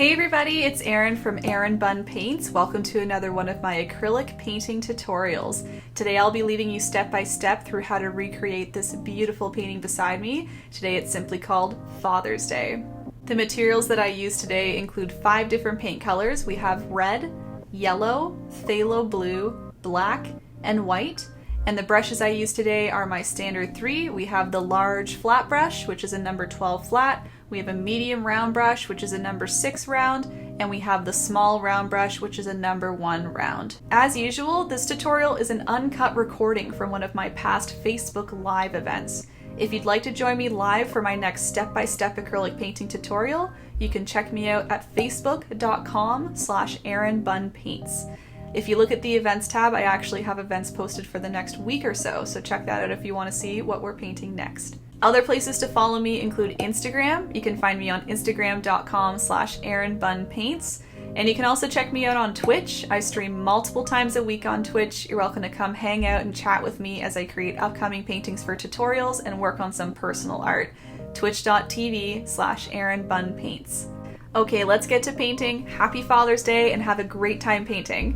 Hey everybody, it's Erin from erinbunpaints. Welcome to another one of my acrylic painting tutorials. Today I'll be leading you step by step through how to recreate this beautiful painting beside me. Today it's simply called Father's Day. The materials that I use today include 5 different paint colors. We have red, yellow, phthalo blue, black, and white. And the brushes I use today are my standard 3. We have the large flat brush, which is a number 12 flat. We have a medium round brush, which is a number 6 round. And we have the small round brush, which is a number 1 round. As usual, this tutorial is an uncut recording from one of my past Facebook Live events. If you'd like to join me live for my next step-by-step acrylic painting tutorial, you can check me out at facebook.com/erinbunpaints. If you look at the events tab, I actually have events posted for the next week or so check that out if you want to see what we're painting next. Other places to follow me include Instagram. You can find me on instagram.com/erinbunpaints. And you can also check me out on Twitch. I stream multiple times a week on Twitch. You're welcome to come hang out and chat with me as I create upcoming paintings for tutorials and work on some personal art. twitch.tv/erinbunpaints. Okay, let's get to painting. Happy Father's Day and have a great time painting.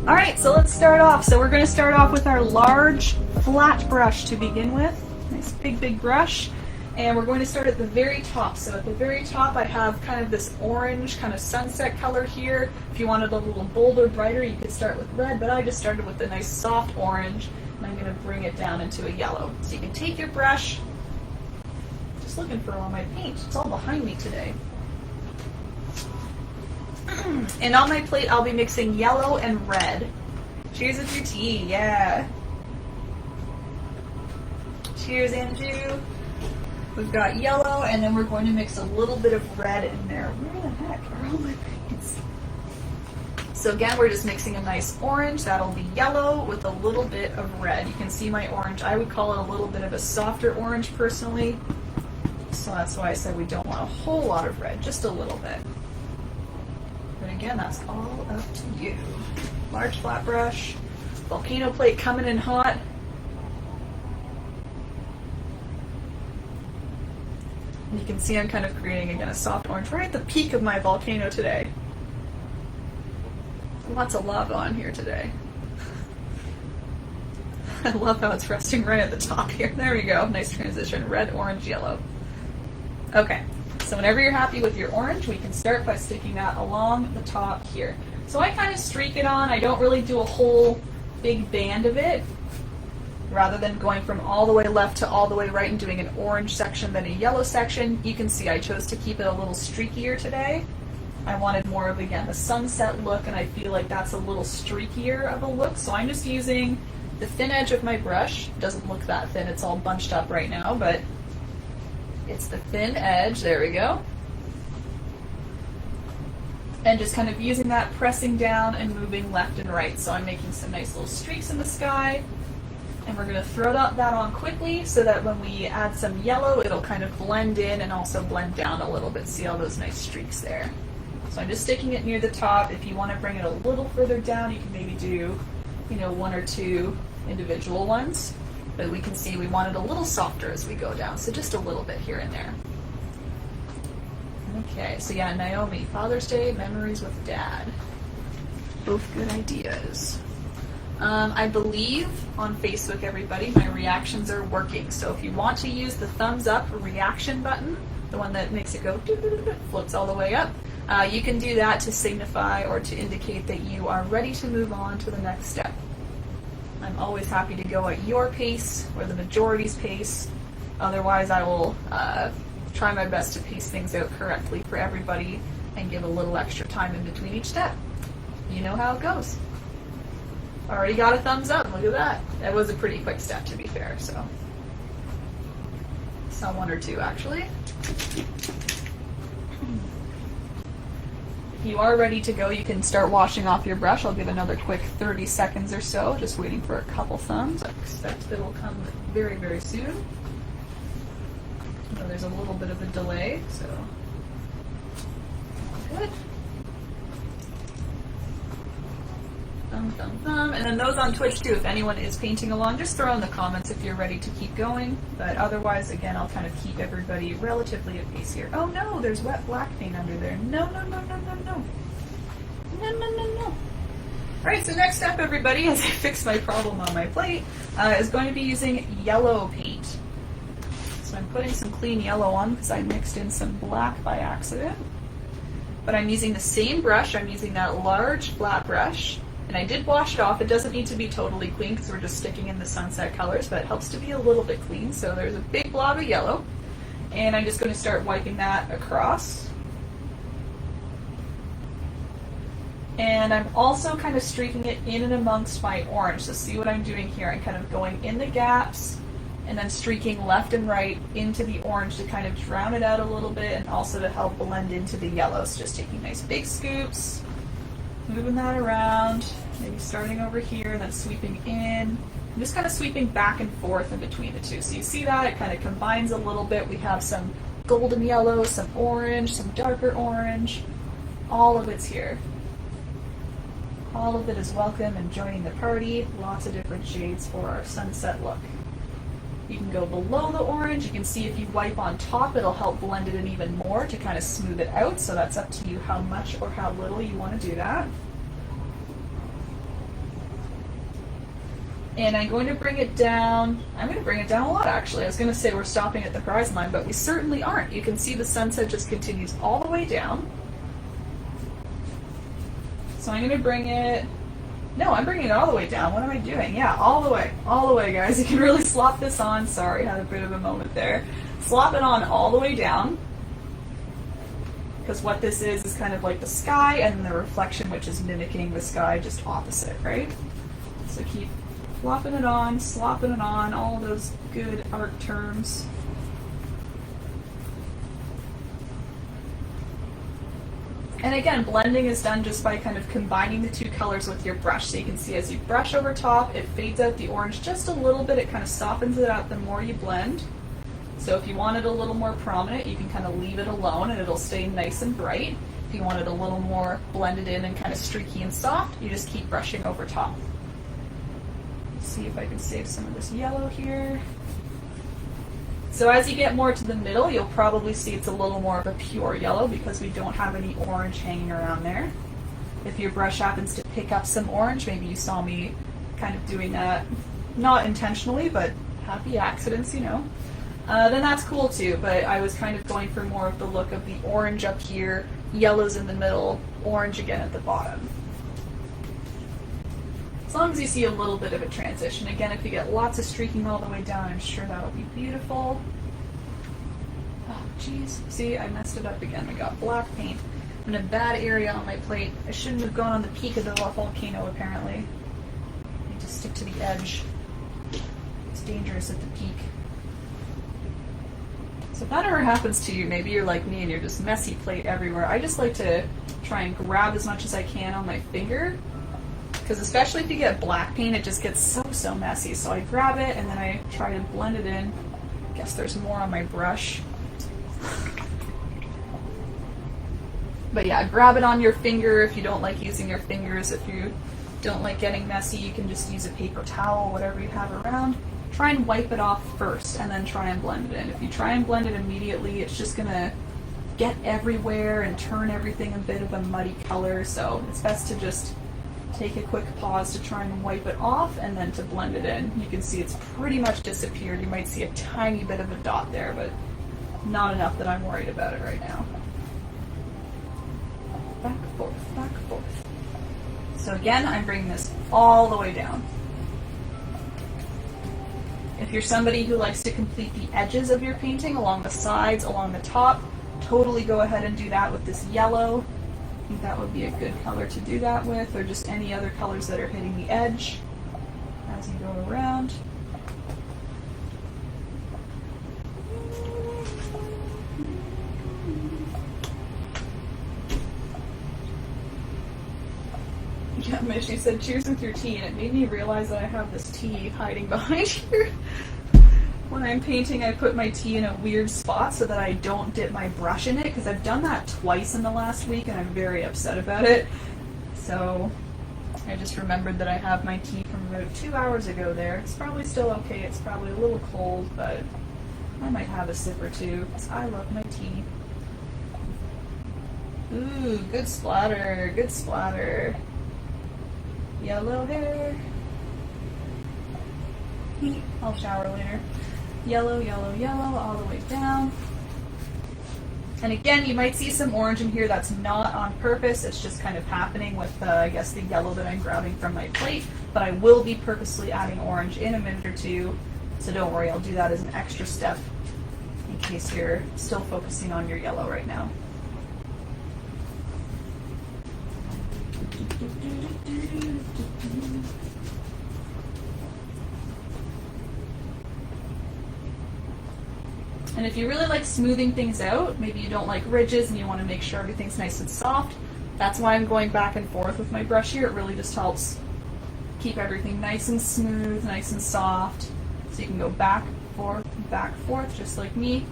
Alright, so let's start off. So we're going to start off with our large flat brush to begin with. Nice big brush. And we're going to start at the very top. So at the very top I have kind of this orange kind of sunset color here. If you wanted a little bolder, brighter, you could start with red, but I just started with a nice soft orange and I'm going to bring it down into a yellow. So you can take your brush, just looking for all my paint, it's all behind me today. And on my plate I'll be mixing yellow and red. Cheers with your tea, yeah. Cheers, Andrew. We've got yellow and then we're going to mix a little bit of red in there. Where the heck are all my paints? So again, we're just mixing a nice orange. That'll be yellow with a little bit of red. You can see my orange. I would call it a little bit of a softer orange personally. So that's why I said we don't want a whole lot of red, just a little bit. But again, that's all up to you. Large flat brush, volcano plate coming in hot. And you can see I'm kind of creating again a soft orange right at the peak of my volcano today. Lots of lava on here today. I love how it's resting right at the top here. There we go, nice transition, red, orange, yellow. Okay, so whenever you're happy with your orange, we can start by sticking that along the top here. So I kind of streak it on. I don't really do a whole big band of it. Rather than going from all the way left to all the way right and doing an orange section then a yellow section, you can see I chose to keep it a little streakier today. I wanted more of, again, the sunset look, and I feel like that's a little streakier of a look, so I'm just using the thin edge of my brush. It doesn't look that thin, it's all bunched up right now, but it's the thin edge, there we go. And just kind of using that, pressing down and moving left and right. So I'm making some nice little streaks in the sky. And we're going to throw that on quickly so that when we add some yellow, it'll kind of blend in and also blend down a little bit. See all those nice streaks there? So I'm just sticking it near the top. If you want to bring it a little further down, you can maybe do, 1 or 2 individual ones. But we can see we want it a little softer as we go down, so just a little bit here and there. Okay, so yeah, Naomi, Father's Day, memories with Dad. Both good ideas. I believe on Facebook, everybody, my reactions are working. So if you want to use the thumbs up reaction button, the one that makes it go floats all the way up, you can do that to signify or to indicate that you are ready to move on to the next step. I'm always happy to go at your pace or the majority's pace. Otherwise, I will try my best to pace things out correctly for everybody and give a little extra time in between each step. You know how it goes. Already got a thumbs up, look at that. That was a pretty quick step, to be fair, so. Saw 1 or 2 actually. If you are ready to go, you can start washing off your brush. I'll give another quick 30 seconds or so, just waiting for a couple thumbs. I expect that will come very, very soon. There's a little bit of a delay, so good. And then those on Twitch too, if anyone is painting along, just throw in the comments if you're ready to keep going. But otherwise, again, I'll kind of keep everybody relatively at pace here. Oh no, there's wet black paint under there. No, no, no, no, no, no. No, no, no, no. Alright, so next step, everybody, as I fix my problem on my plate, is going to be using yellow paint. So I'm putting some clean yellow on because I mixed in some black by accident. But I'm using the same brush. I'm using that large flat brush, and I did wash it off. It doesn't need to be totally clean because we're just sticking in the sunset colors, but it helps to be a little bit clean. So there's a big blob of yellow, and I'm just going to start wiping that across. And I'm also kind of streaking it in and amongst my orange. So see what I'm doing here? I'm kind of going in the gaps and then streaking left and right into the orange to kind of drown it out a little bit and also to help blend into the yellows. Just taking nice big scoops, moving that around, maybe starting over here and then sweeping in. I'm just kind of sweeping back and forth in between the two. So you see that? It kind of combines a little bit. We have some golden yellow, some orange, some darker orange. All of it's here. All of it is welcome and joining the party. Lots of different shades for our sunset look. You can go below the orange. You can see if you wipe on top, it'll help blend it in even more to kind of smooth it out. So that's up to you how much or how little you want to do that. And I'm going to bring it down. I'm going to bring it down a lot, actually. I was going to say we're stopping at the horizon line, but we certainly aren't. You can see the sunset just continues all the way down. So I'm going to bring it, no, I'm bringing it all the way down. What am I doing? Yeah, all the way, guys. You can really slop this on. Sorry, had a bit of a moment there. Slop it on all the way down, because what this is kind of like the sky and the reflection, which is mimicking the sky, just opposite, right? So keep flopping it on, slopping it on, all those good art terms. And again, blending is done just by kind of combining the two colors with your brush. So you can see as you brush over top, it fades out the orange just a little bit. It kind of softens it out the more you blend. So if you want it a little more prominent, you can kind of leave it alone and it'll stay nice and bright. If you want it a little more blended in and kind of streaky and soft, you just keep brushing over top. Let's see if I can save some of this yellow here. So as you get more to the middle, you'll probably see it's a little more of a pure yellow because we don't have any orange hanging around there. If your brush happens to pick up some orange, maybe you saw me kind of doing that, not intentionally, but happy accidents, you know, then that's cool too. But I was kind of going for more of the look of the orange up here, yellows in the middle, orange again at the bottom. As long as you see a little bit of a transition. Again, if you get lots of streaking all the way down, I'm sure that'll be beautiful. Oh, geez. See, I messed it up again. I got black paint in a bad area on my plate. I shouldn't have gone on the peak of the volcano, apparently. I need to stick to the edge. It's dangerous at the peak. So if that ever happens to you, maybe you're like me and you're just messy plate everywhere. I just like to try and grab as much as I can on my finger. Because especially if you get black paint, it just gets so messy. So I grab it and then I try to blend it in. Guess there's more on my brush. But yeah, grab it on your finger if you don't like using your fingers. If you don't like getting messy, you can just use a paper towel, whatever you have around. Try and wipe it off first and then try and blend it in. If you try and blend it immediately, it's just gonna get everywhere and turn everything a bit of a muddy color. So it's best to just take a quick pause to try and wipe it off and then to blend it in. You can see it's pretty much disappeared. You might see a tiny bit of a dot there, but not enough that I'm worried about it right now. Back, forth, back, forth. So again, I'm bringing this all the way down. If you're somebody who likes to complete the edges of your painting along the sides, along the top, totally go ahead and do that with this yellow. I think that would be a good color to do that with, or just any other colors that are hitting the edge as you go around. Yeah, Mishy said cheers with your tea, and it made me realize that I have this tea hiding behind here. When I'm painting, I put my tea in a weird spot so that I don't dip my brush in it, because I've done that twice in the last week and I'm very upset about it. So I just remembered that I have my tea from about 2 hours ago there. It's probably still okay. It's probably a little cold, but I might have a sip or two, because I love my tea. Ooh, good splatter, good splatter. Yellow hair. I'll shower later. Yellow, yellow, yellow, all the way down. And again, you might see some orange in here. That's not on purpose. It's just kind of happening with, I guess, the yellow that I'm grabbing from my plate. But I will be purposely adding orange in a minute or two. So don't worry, I'll do that as an extra step in case you're still focusing on your yellow right now. And if you really like smoothing things out, maybe you don't like ridges and you want to make sure everything's nice and soft, that's why I'm going back and forth with my brush here. It really just helps keep everything nice and smooth, nice and soft. So you can go back, forth, just like me.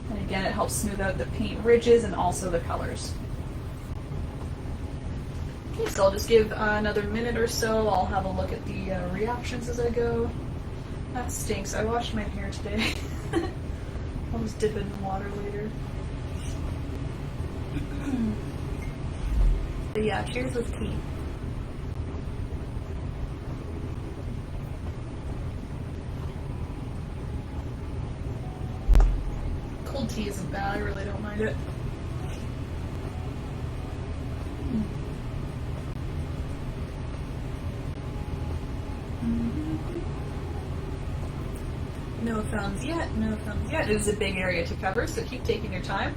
And again, it helps smooth out the paint ridges and also the colors. Okay, so I'll just give another minute or so. I'll have a look at the reactions as I go. That stinks. I washed my hair today. I'll just dip it in water later. But yeah, cheers with tea. Cold tea isn't bad. I really don't mind it. No thumbs yet, no thumbs yet. It is a big area to cover, so keep taking your time.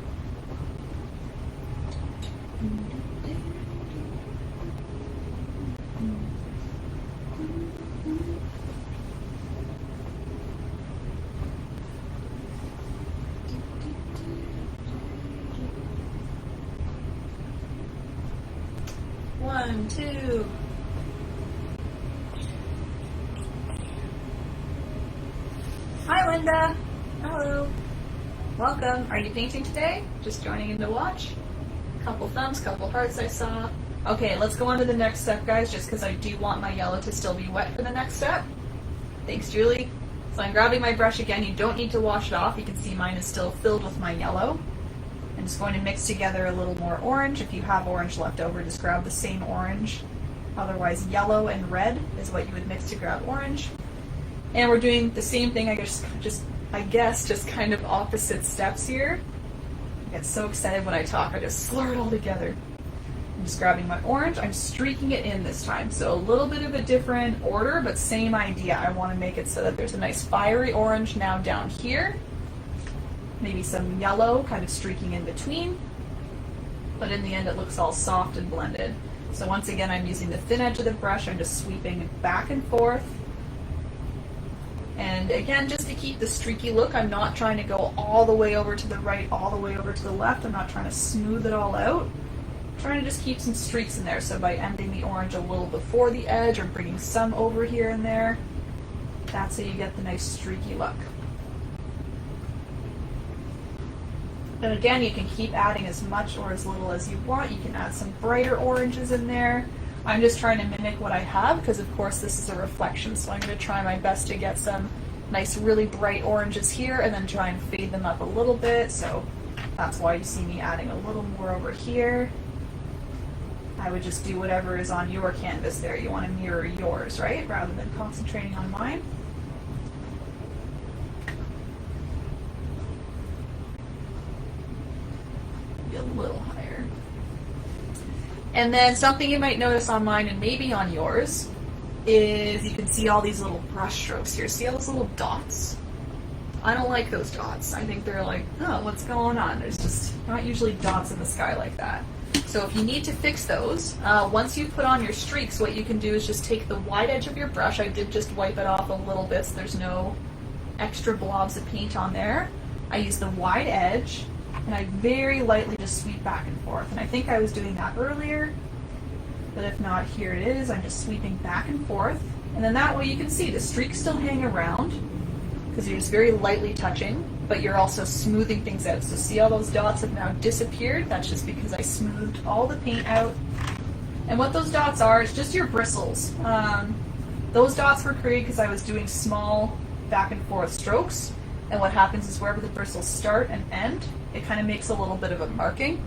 One, two. Hi, Linda. Hello. Welcome. Are you painting today? Just joining in to watch? Couple thumbs, couple hearts I saw. Okay, let's go on to the next step, guys, just because I do want my yellow to still be wet for the next step. Thanks, Julie. So I'm grabbing my brush again. You don't need to wash it off. You can see mine is still filled with my yellow. I'm just going to mix together a little more orange. If you have orange left over, just grab the same orange. Otherwise, yellow and red is what you would mix to grab orange. And we're doing the same thing, I guess, just kind of opposite steps here. I get so excited when I talk, I just slur it all together. I'm just grabbing my orange, I'm streaking it in this time. So a little bit of a different order, but same idea. I want to make it so that there's a nice fiery orange now down here. Maybe some yellow kind of streaking in between. But in the end, it looks all soft and blended. So once again, I'm using the thin edge of the brush. I'm just sweeping back and forth. And again, just to keep the streaky look, I'm not trying to go all the way over to the right, all the way over to the left. I'm not trying to smooth it all out. I'm trying to just keep some streaks in there. So by ending the orange a little before the edge or bringing some over here and there, that's how you get the nice streaky look. And again, you can keep adding as much or as little as you want. You can add some brighter oranges in there. I'm just trying to mimic what I have because, of course, this is a reflection, so I'm going to try my best to get some nice, really bright oranges here and then try and fade them up a little bit. So that's why you see me adding a little more over here. I would just do whatever is on your canvas there. You want to mirror yours, right? Rather than concentrating on mine. Be a little higher. And then something you might notice on mine and maybe on yours is you can see all these little brush strokes here. See all those little dots? I don't like those dots. I think they're like, oh, what's going on? There's just not usually dots in the sky like that. So if you need to fix those, once you put on your streaks, what you can do is just take the wide edge of your brush. I did just wipe it off a little bit so there's no extra blobs of paint on there. I use the wide edge. And I very lightly just sweep back and forth. And I think I was doing that earlier, but if not, here it is. I'm just sweeping back and forth. And then that way you can see the streaks still hang around because you're just very lightly touching, but you're also smoothing things out. So see all those dots have now disappeared? That's just because I smoothed all the paint out And what those dots are is just your bristles. Those dots were created because I was doing small back and forth strokes, and what happens is wherever the bristles start and end, it kind of makes a little bit of a marking.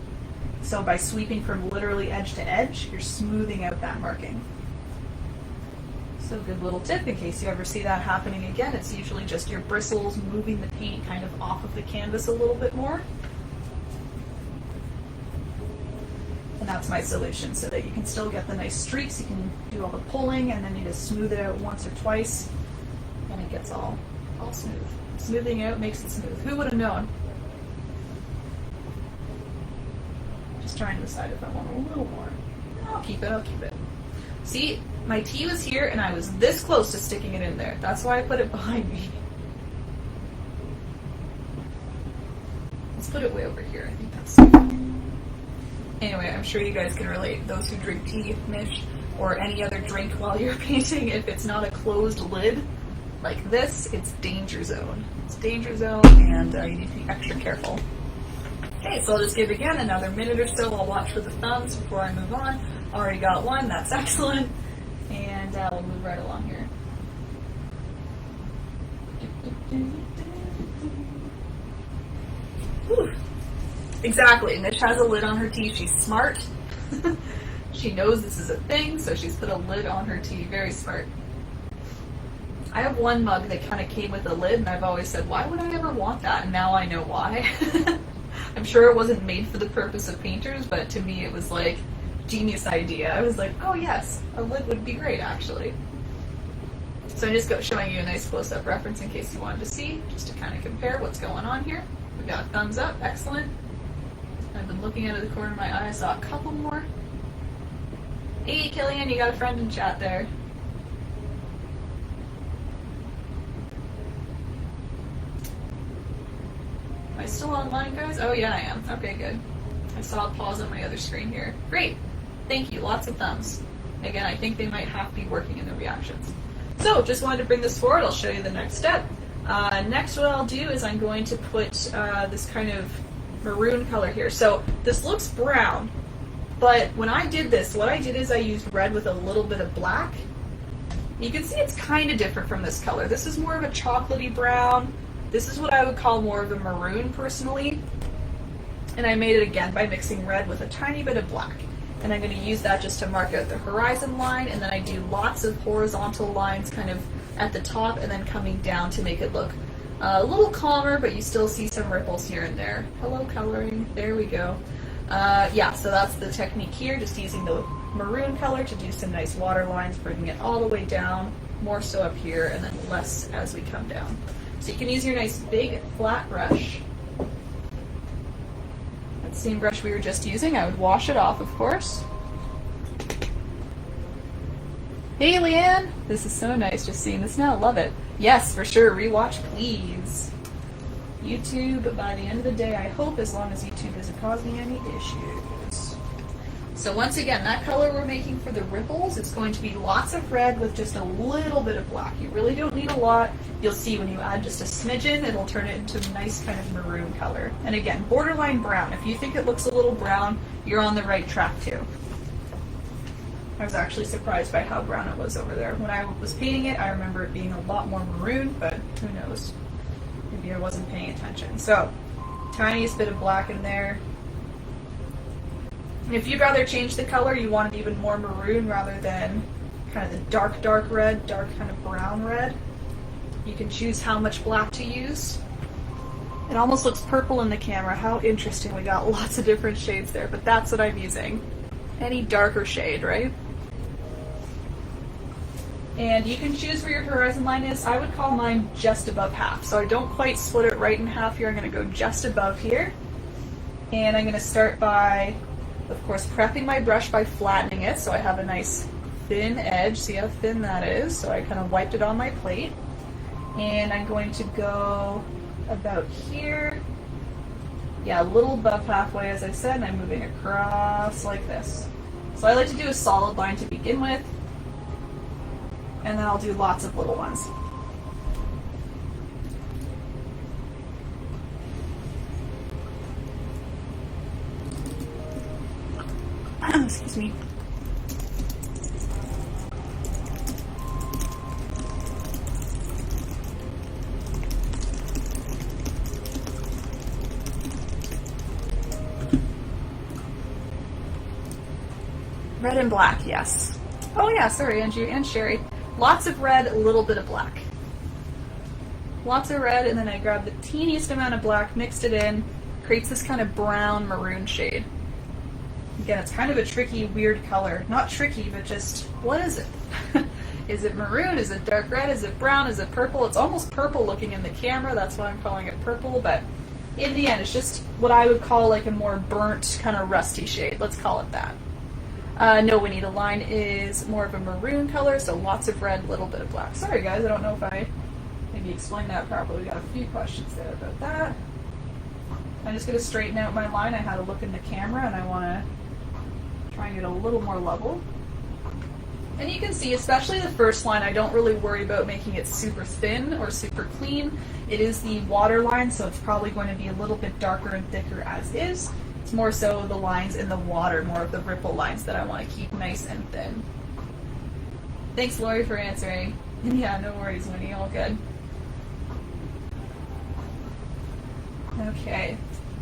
So by sweeping from literally edge to edge, you're smoothing out that marking. So good little tip in case you ever see that happening again. It's usually just your bristles moving the paint kind of off of the canvas a little bit more. And that's my solution, so that you can still get the nice streaks. You can do all the pulling, and then you just smooth it out once or twice, and it gets all smooth. Smoothing out makes it smooth. Who would have known? Just trying to decide if I want a little more. I'll keep it, I'll keep it. See, my tea was here, and I was this close to sticking it in there. That's why I put it behind me. Let's put it way over here. I think that's safe. Anyway, I'm sure you guys can relate. Those who drink tea, Mish, or any other drink while you're painting, if it's not a closed lid like this, it's danger zone. It's danger zone, and you need to be extra careful. Okay, so I'll just give again another minute or so. I'll watch for the thumbs before I move on. Already got one, that's excellent. And we'll move right along here. Whew. Exactly, Mish has a lid on her tea. She's smart. She knows this is a thing, so she's put a lid on her tea. Very smart. I have one mug that kind of came with a lid, and I've always said, why would I ever want that? And now I know why. I'm sure it wasn't made for the purpose of painters, but to me it was like, genius idea. I was like, oh yes, a lid would be great actually. So I'm just showing you a nice close-up reference in case you wanted to see, just to kind of compare what's going on here. We got a thumbs up, excellent. I've been looking out of the corner of my eye, I saw a couple more. Hey Killian, you got a friend in chat there. Am I still online, guys? Oh yeah, I am. Okay, good. I saw a pause on my other screen here. Great. Thank you. Lots of thumbs. Again, I think they might have to be working in the reactions. So, just wanted to bring this forward. I'll show you the next step. Next, what I'll do is I'm going to put this kind of maroon color here. So, this looks brown, but when I did this, what I did is I used red with a little bit of black. You can see it's kind of different from this color. This is more of a chocolatey brown. This is what I would call more of a maroon, personally. And I made it again by mixing red with a tiny bit of black. And I'm going to use that just to mark out the horizon line, and then I do lots of horizontal lines kind of at the top and then coming down to make it look a little calmer, but you still see some ripples here and there. Hello coloring, there we go. Yeah, so that's the technique here, just using the maroon color to do some nice water lines, bringing it all the way down, more so up here, and then less as we come down. So you can use your nice big flat brush. That same brush we were just using, I would wash it off, of course. Hey Leanne! This is so nice just seeing this now, love it. Yes, for sure, rewatch please. YouTube, by the end of the day, I hope, as long as YouTube isn't causing any issues. So once again, that color we're making for the ripples, it's going to be lots of red with just a little bit of black. You really don't need a lot. You'll see when you add just a smidgen, it'll turn it into a nice kind of maroon color. And again, borderline brown. If you think it looks a little brown, you're on the right track too. I was actually surprised by how brown it was over there. When I was painting it, I remember it being a lot more maroon, but who knows? Maybe I wasn't paying attention. So, tiniest bit of black in there. And if you'd rather change the color, you want it even more maroon rather than kind of the dark, dark red, dark kind of brown red. You can choose how much black to use. It almost looks purple in the camera. How interesting. We got lots of different shades there, but that's what I'm using. Any darker shade, right? And you can choose where your horizon line is. I would call mine just above half. So I don't quite split it right in half here. I'm going to go just above here. And I'm going to start by, of course, prepping my brush by flattening it so I have a nice thin edge. See how thin that is? So I kind of wiped it on my plate. And I'm going to go about here. Yeah, a little above halfway, as I said, and I'm moving across like this. So I like to do a solid line to begin with, and then I'll do lots of little ones. Excuse me. Red and black, yes. Oh yeah, sorry, Angie and Sherry. Lots of red, a little bit of black. Lots of red, and then I grabbed the teeniest amount of black, mixed it in, creates this kind of brown maroon shade. Again, it's kind of a tricky, weird color. Not tricky, but just, what is it? Is it maroon? Is it dark red? Is it brown? Is it purple? It's almost purple looking in the camera, that's why I'm calling it purple, but in the end, it's just what I would call like a more burnt, kind of rusty shade. Let's call it that. No, Winnie, the line is more of a maroon color, so lots of red, little bit of black. Sorry guys, I don't know if I maybe explained that properly. We got a few questions there about that. I'm just going to straighten out my line. I had a look in the camera and I want to try and get a little more level. And you can see, especially the first line, I don't really worry about making it super thin or super clean. It is the water line, so it's probably going to be a little bit darker and thicker as is. It's more so the lines in the water, more of the ripple lines that I want to keep nice and thin. Thanks, Lori, for answering. Yeah, no worries, Winnie, all good. Okay,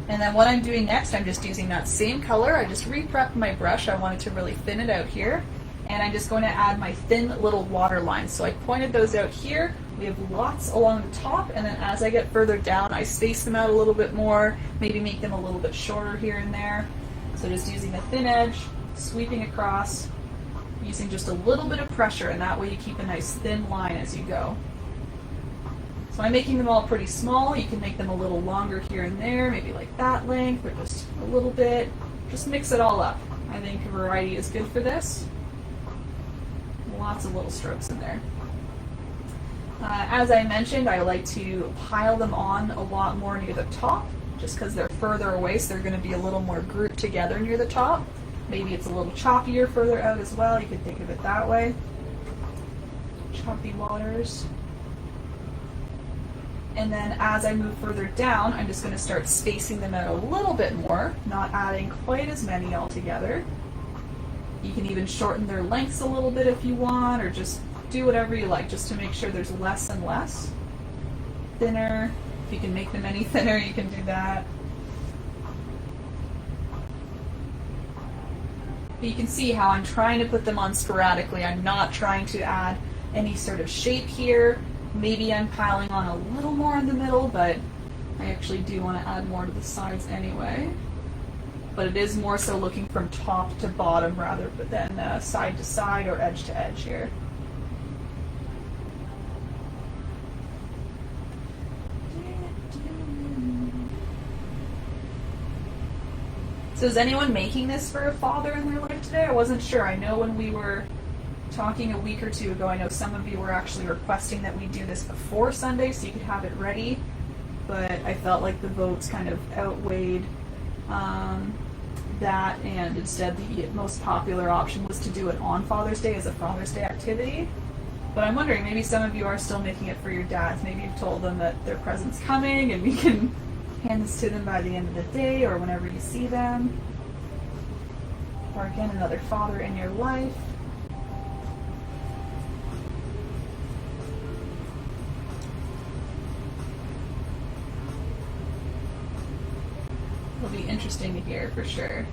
and then what I'm doing next, I'm just using that same color. I just re-prepped my brush. I wanted to really thin it out here. And I'm just going to add my thin little water lines. So I pointed those out here. We have lots along the top, and then as I get further down, I space them out a little bit more, maybe make them a little bit shorter here and there. So just using a thin edge, sweeping across, using just a little bit of pressure, and that way you keep a nice thin line as you go. So I'm making them all pretty small. You can make them a little longer here and there, maybe like that length, or just a little bit. Just mix it all up. I think variety is good for this. Lots of little strokes in there. As I mentioned, I like to pile them on a lot more near the top, just because they're further away, so they're going to be a little more grouped together near the top. Maybe it's a little choppier further out as well. You could think of it that way. Choppy waters. And then as I move further down, I'm just going to start spacing them out a little bit more, not adding quite as many all together. You can even shorten their lengths a little bit if you want, or just do whatever you like, just to make sure there's less and less. Thinner, if you can make them any thinner, you can do that. But you can see how I'm trying to put them on sporadically. I'm not trying to add any sort of shape here. Maybe I'm piling on a little more in the middle, but I actually do want to add more to the sides anyway. But it is more so looking from top to bottom rather than side to side or edge to edge here. So is anyone making this for a father in their life today? I wasn't sure. I know when we were talking a week or two ago, I know some of you were actually requesting that we do this before Sunday so you could have it ready, but I felt like the votes kind of outweighed that, and instead the most popular option was to do it on Father's Day as a Father's Day activity. But I'm wondering, maybe some of you are still making it for your dads. Maybe you've told them that their present's coming and we can hand this to them by the end of the day or whenever you see them. Or again, another father in your life. It'll be interesting to hear for sure.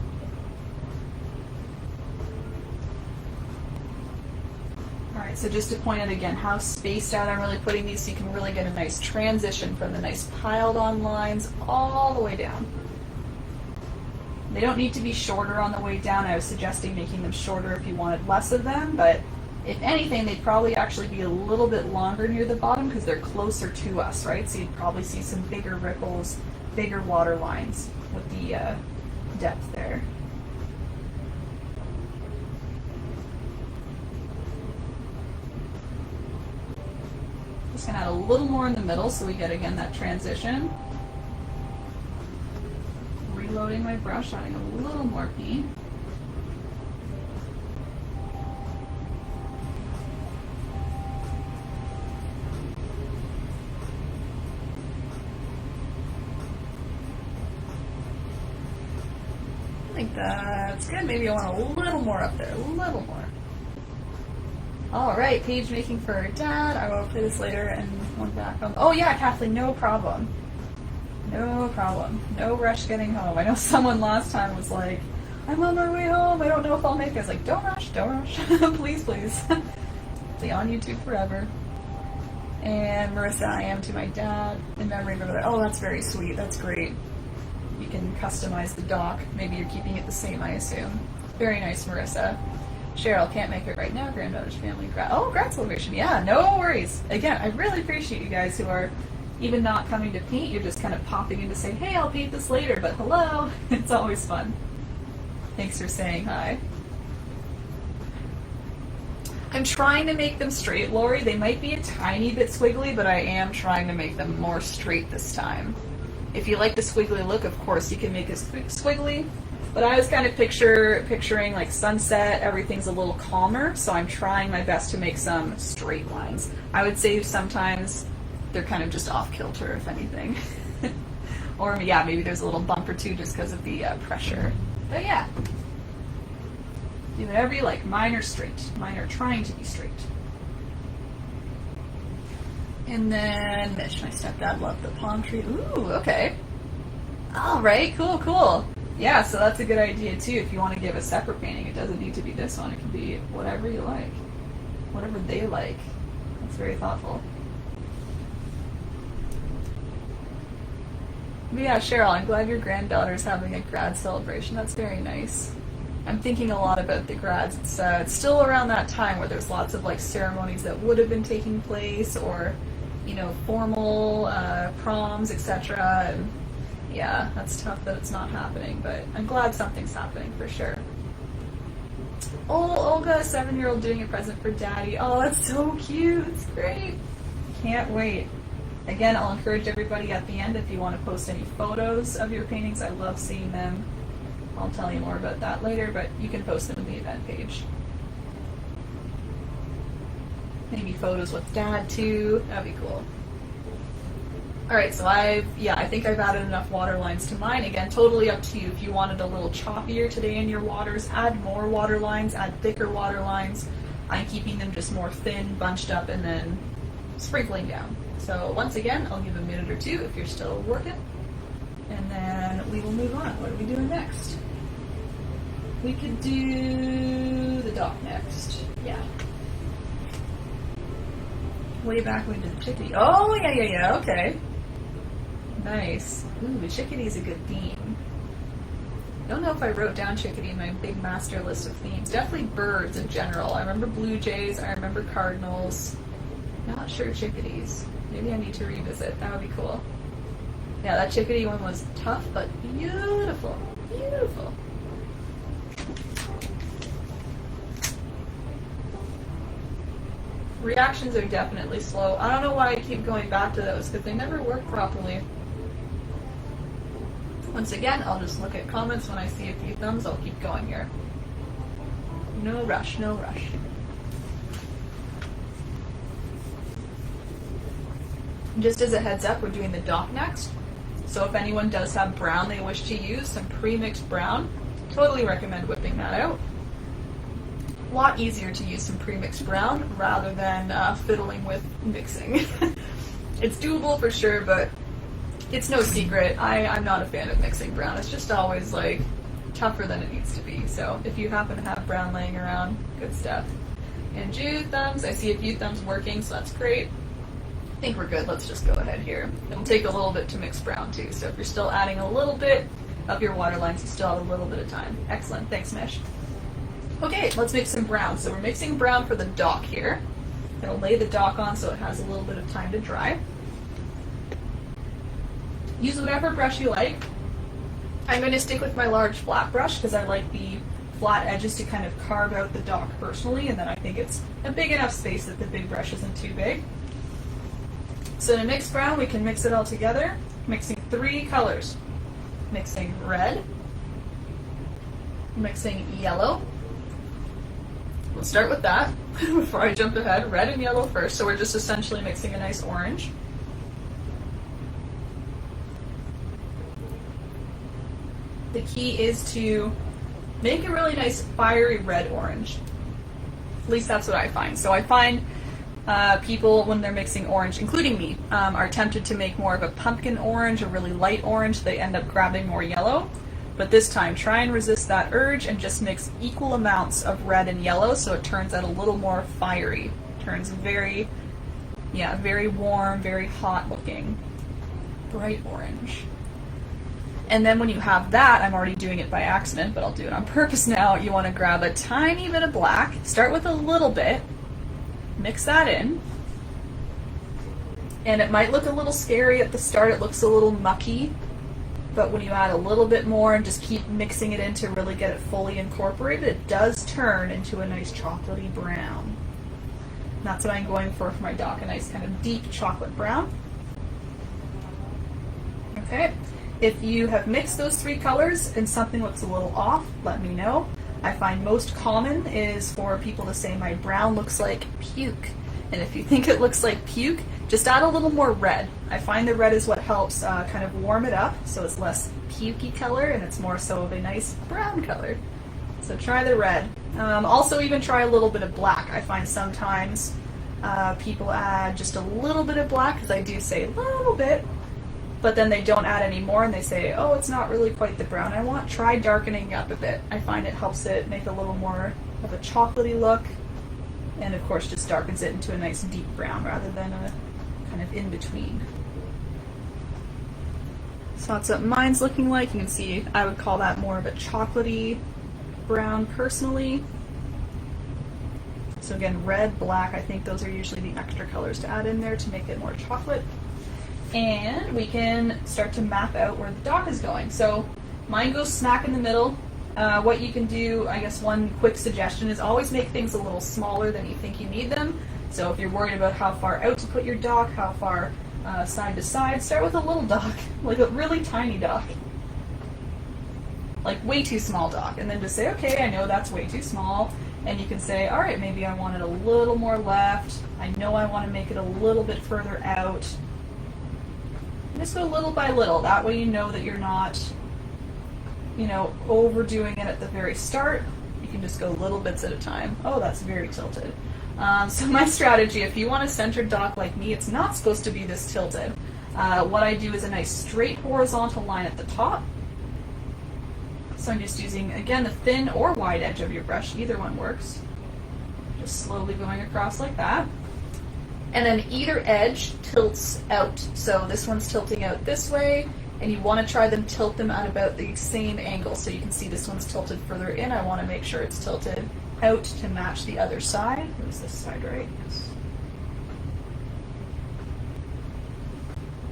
Alright, so just to point out again how spaced out I'm really putting these so you can really get a nice transition from the nice piled on lines all the way down. They don't need to be shorter on the way down. I was suggesting making them shorter if you wanted less of them, but if anything, they'd probably actually be a little bit longer near the bottom because they're closer to us, right? So you'd probably see some bigger ripples, bigger water lines with the depth there. Just gonna add a little more in the middle so we get again that transition. Reloading my brush, adding a little more paint. I think that's good. Maybe I want a little more up there, a little more. All right, page making for Dad. I will play this later and one back on. Oh yeah, Kathleen, no problem. No problem. No rush getting home. I know someone last time was like, I'm on my way home. I don't know if I'll make it. I was like, don't rush, please, please. Be on YouTube forever. And Marissa, I am to my dad in memory of my mother. Oh, that's very sweet. That's great. You can customize the dock. Maybe you're keeping it the same, I assume. Very nice, Marissa. Cheryl, can't make it right now. Granddaughter's family. Grad celebration. Yeah, no worries. Again, I really appreciate you guys who are even not coming to paint. You're just kind of popping in to say, hey, I'll paint this later, but hello. It's always fun. Thanks for saying hi. I'm trying to make them straight, Lori. They might be a tiny bit squiggly, but I am trying to make them more straight this time. If you like the squiggly look, of course, you can make it squiggly. But I was kind of picturing like sunset, everything's a little calmer, so I'm trying my best to make some straight lines. I would say sometimes they're kind of just off kilter, if anything. Or yeah, maybe there's a little bump or two just because of the pressure. But yeah. Do whatever you like. Mine are straight. Mine are trying to be straight. And then Mish, my stepdad, loved the palm tree. Ooh, okay. All right, cool. Yeah, so that's a good idea too. If you want to give a separate painting, it doesn't need to be this one. It can be whatever you like, whatever they like. That's very thoughtful. But yeah, Cheryl, I'm glad your granddaughter's having a grad celebration. That's very nice. I'm thinking a lot about the grads. It's still around that time where there's lots of like ceremonies that would have been taking place, or you know, formal proms, etc. And yeah, that's tough that it's not happening, but I'm glad something's happening for sure. Oh, Olga, a 7-year-old doing a present for Daddy. Oh, that's so cute. It's great. Can't wait. Again, I'll encourage everybody at the end if you want to post any photos of your paintings. I love seeing them. I'll tell you more about that later, but you can post them in the event page. Maybe photos with Dad too. That'd be cool. Alright, so I think I've added enough water lines to mine. Again, totally up to you. If you wanted a little choppier today in your waters, add more water lines, add thicker water lines. I'm keeping them just more thin, bunched up, and then sprinkling down. So once again, I'll give a minute or two if you're still working, and then we will move on. What are we doing next? We could do the dock next. Yeah. Way back when we did the chickadee. Oh, yeah, okay. Nice. Ooh, chickadee's a good theme. Don't know if I wrote down chickadee in my big master list of themes. Definitely birds in general. I remember blue jays, I remember cardinals. Not sure chickadees. Maybe I need to revisit. That would be cool. Yeah, that chickadee one was tough, but beautiful. Beautiful. Reactions are definitely slow. I don't know why I keep going back to those, because they never work properly. Once again, I'll just look at comments. When I see a few thumbs, I'll keep going here. No rush, no rush. Just as a heads up, we're doing the dock next. So if anyone does have brown they wish to use, some pre-mixed brown, totally recommend whipping that out. A lot easier to use some pre-mixed brown rather than fiddling with mixing. It's doable for sure, but it's no secret. I'm not a fan of mixing brown. It's just always like tougher than it needs to be. So if you happen to have brown laying around, good stuff. And Jude thumbs, I see a few thumbs working, so that's great. I think we're good. Let's just go ahead here. It'll take a little bit to mix brown too, so if you're still adding a little bit of your water lines, you still have a little bit of time. Excellent. Thanks, Mish. Okay, let's make some brown. So we're mixing brown for the dock here. I'm going to lay the dock on so it has a little bit of time to dry. Use whatever brush you like. I'm going to stick with my large flat brush because I like the flat edges to kind of carve out the dock personally, and then I think it's a big enough space that the big brush isn't too big. So to mix brown, we can mix it all together, mixing 3 colors. Mixing red, mixing yellow. We'll start with that before I jump ahead. Red and yellow first, so we're just essentially mixing a nice orange. The key is to make a really nice fiery red orange. At least that's what I find. So I find people, when they're mixing orange, including me, are tempted to make more of a pumpkin orange, a really light orange. They end up grabbing more yellow. But this time, try and resist that urge and just mix equal amounts of red and yellow so it turns out a little more fiery. Turns very, yeah, very warm, very hot looking, bright orange. And then when you have that, I'm already doing it by accident, but I'll do it on purpose now, you want to grab a tiny bit of black, start with a little bit, mix that in. And it might look a little scary at the start, it looks a little mucky, but when you add a little bit more and just keep mixing it in to really get it fully incorporated, it does turn into a nice chocolatey brown. And that's what I'm going for my dock, a nice kind of deep chocolate brown. Okay, if you have mixed those three colors and something looks a little off, let me know. I find most common is for people to say my brown looks like puke. And if you think it looks like puke, just add a little more red. I find the red is what helps kind of warm it up, so it's less pukey color and it's more so of a nice brown color. So try the red. Also even try a little bit of black. I find sometimes people add just a little bit of black, because I do say a little bit, but then they don't add any more and they say, oh, it's not really quite the brown I want. Try darkening up a bit. I find it helps it make a little more of a chocolatey look, and of course just darkens it into a nice deep brown rather than a kind of in between. So that's what mine's looking like. You can see I would call that more of a chocolatey brown personally. So again, red, black, I think those are usually the extra colors to add in there to make it more chocolate. And we can start to map out where the dock is going. So mine goes smack in the middle. What you can do, I guess one quick suggestion is always make things a little smaller than you think you need them. So if you're worried about how far out to put your dock, how far side to side, start with a little dock, like a really tiny dock. Like way too small dock, and then just say, okay, I know that's way too small, and you can say, all right, maybe I want it a little more left, I know I want to make it a little bit further out. And just go little by little, that way you know that you're not, you know, overdoing it at the very start. You can just go little bits at a time. Oh, that's very tilted. So my strategy, if you want a centered dock like me, it's not supposed to be this tilted. What I do is a nice straight horizontal line at the top. So I'm just using, again, the thin or wide edge of your brush, either one works. Just slowly going across like that. And then either edge tilts out. So this one's tilting out this way, and you want to try them tilt them at about the same angle. So you can see this one's tilted further in. I want to make sure it's tilted out to match the other side. It was this side, right? Yes.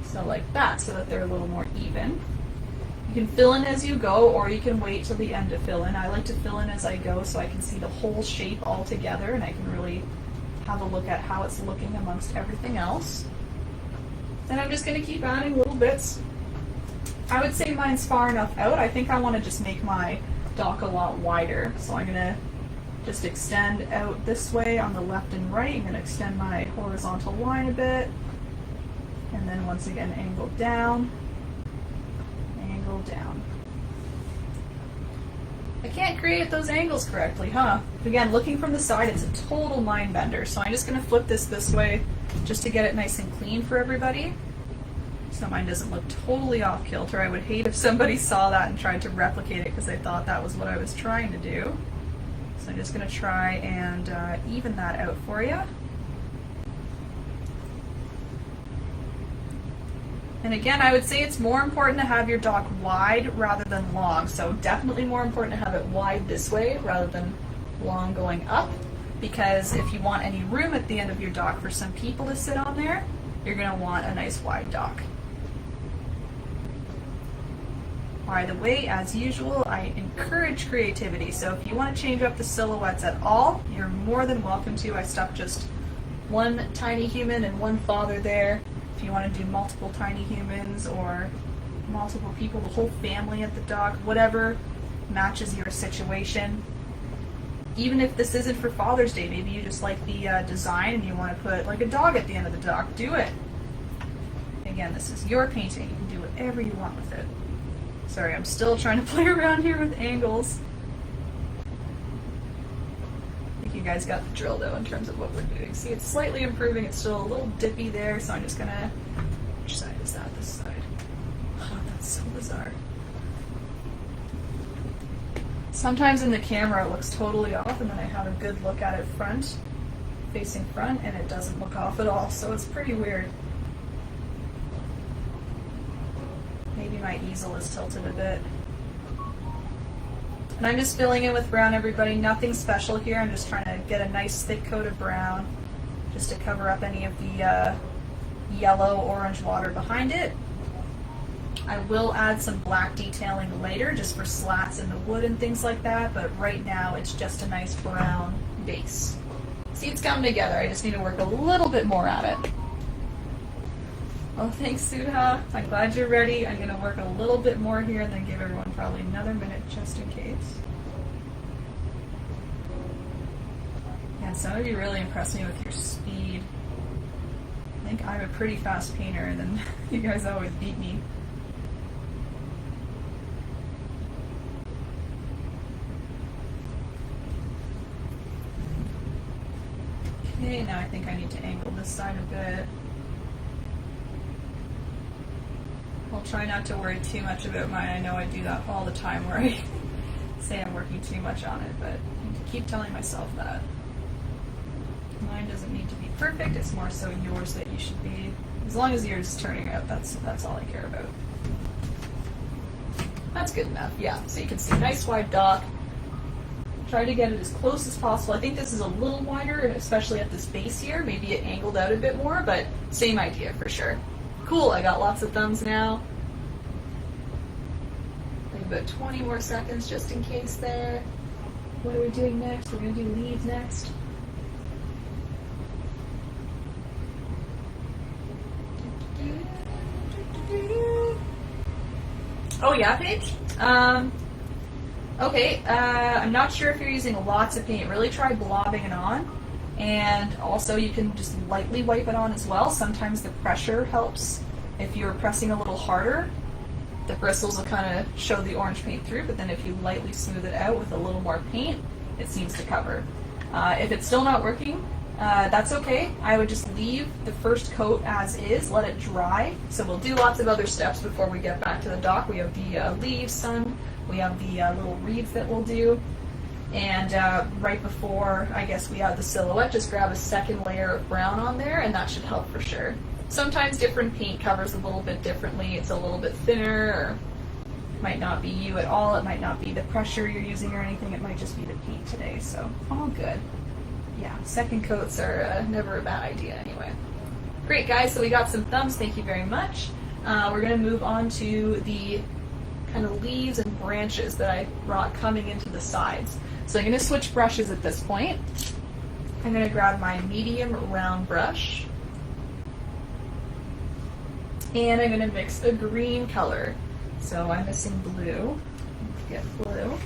So like that, so that they're a little more even. You can fill in as you go, or you can wait till the end to fill in. I like to fill in as I go so I can see the whole shape all together, and I can really have a look at how it's looking amongst everything else. And I'm just going to keep adding little bits. I would say mine's far enough out. I think I want to just make my dock a lot wider. So I'm going to just extend out this way on the left and right. I'm going to extend my horizontal line a bit. And then once again, angle down, angle down. I can't create those angles correctly, huh? Again, looking from the side, it's a total mind bender. So I'm just going to flip this way just to get it nice and clean for everybody. So mine doesn't look totally off kilter. I would hate if somebody saw that and tried to replicate it because they thought that was what I was trying to do. So I'm just going to try and even that out for you. And again, I would say it's more important to have your dock wide rather than long. So definitely more important to have it wide this way rather than long going up, because if you want any room at the end of your dock for some people to sit on there, you're going to want a nice wide dock. By the way, as usual, I encourage creativity. So if you want to change up the silhouettes at all, you're more than welcome to. I stuck just one tiny human and one father there. If you want to do multiple tiny humans or multiple people, the whole family at the dock, whatever matches your situation. Even if this isn't for Father's Day, maybe you just like the design and you want to put like a dog at the end of the dock, do it. Again, this is your painting. You can do whatever you want with it. Sorry, I'm still trying to play around here with angles. I think you guys got the drill though in terms of what we're doing. See, it's slightly improving. It's still a little dippy there, so I'm just gonna, which side is that? This side. Oh, that's so bizarre. Sometimes in the camera it looks totally off, and then I have a good look at it facing front, and it doesn't look off at all, so it's pretty weird. Maybe my easel is tilted a bit. And I'm just filling in with brown, everybody. Nothing special here. I'm just trying to get a nice thick coat of brown just to cover up any of the yellow orange water behind it. I will add some black detailing later just for slats in the wood and things like that, but right now it's just a nice brown base. See, it's coming together. I just need to work a little bit more at it. Oh, thanks, Sudha. I'm glad you're ready. I'm going to work a little bit more here and then give everyone probably another minute just in case. Yeah, some of you really impressed me with your speed. I think I'm a pretty fast painter, and then you guys always beat me. Okay, now I think I need to angle this side a bit. I'll try not to worry too much about mine. I know I do that all the time where I say I'm working too much on it, but I need to keep telling myself that. Mine doesn't need to be perfect, it's more so yours that you should be. As long as yours is turning out, that's all I care about. That's good enough, yeah. So you can see nice wide dock. Try to get it as close as possible. I think this is a little wider, especially at this base here. Maybe it angled out a bit more, but same idea for sure. Cool, I got lots of thumbs now. Like about 20 more seconds just in case there. What are we doing next? We're going to do leaves next. Oh yeah, Paige? Okay, I'm not sure if you're using lots of paint. Really try blobbing it on. And also you can just lightly wipe it on as well. Sometimes the pressure helps. If you're pressing a little harder, the bristles will kind of show the orange paint through, but then if you lightly smooth it out with a little more paint, it seems to cover. If it's still not working, that's okay. I would just leave the first coat as is, let it dry. So we'll do lots of other steps before we get back to the dock. We have the leaves, sun, we have the little reeds that we'll do. And right before, I guess, we add the silhouette, just grab a second layer of brown on there, and that should help for sure. Sometimes different paint covers a little bit differently. It's a little bit thinner, or might not be you at all. It might not be the pressure you're using or anything. It might just be the paint today, so all good. Yeah, second coats are never a bad idea anyway. Great, guys, so we got some thumbs. Thank you very much. We're going to move on to the kind of leaves and branches that I brought coming into the sides. So I'm going to switch brushes at this point. I'm going to grab my medium round brush, and I'm going to mix a green color. So I'm missing blue. Let's get blue.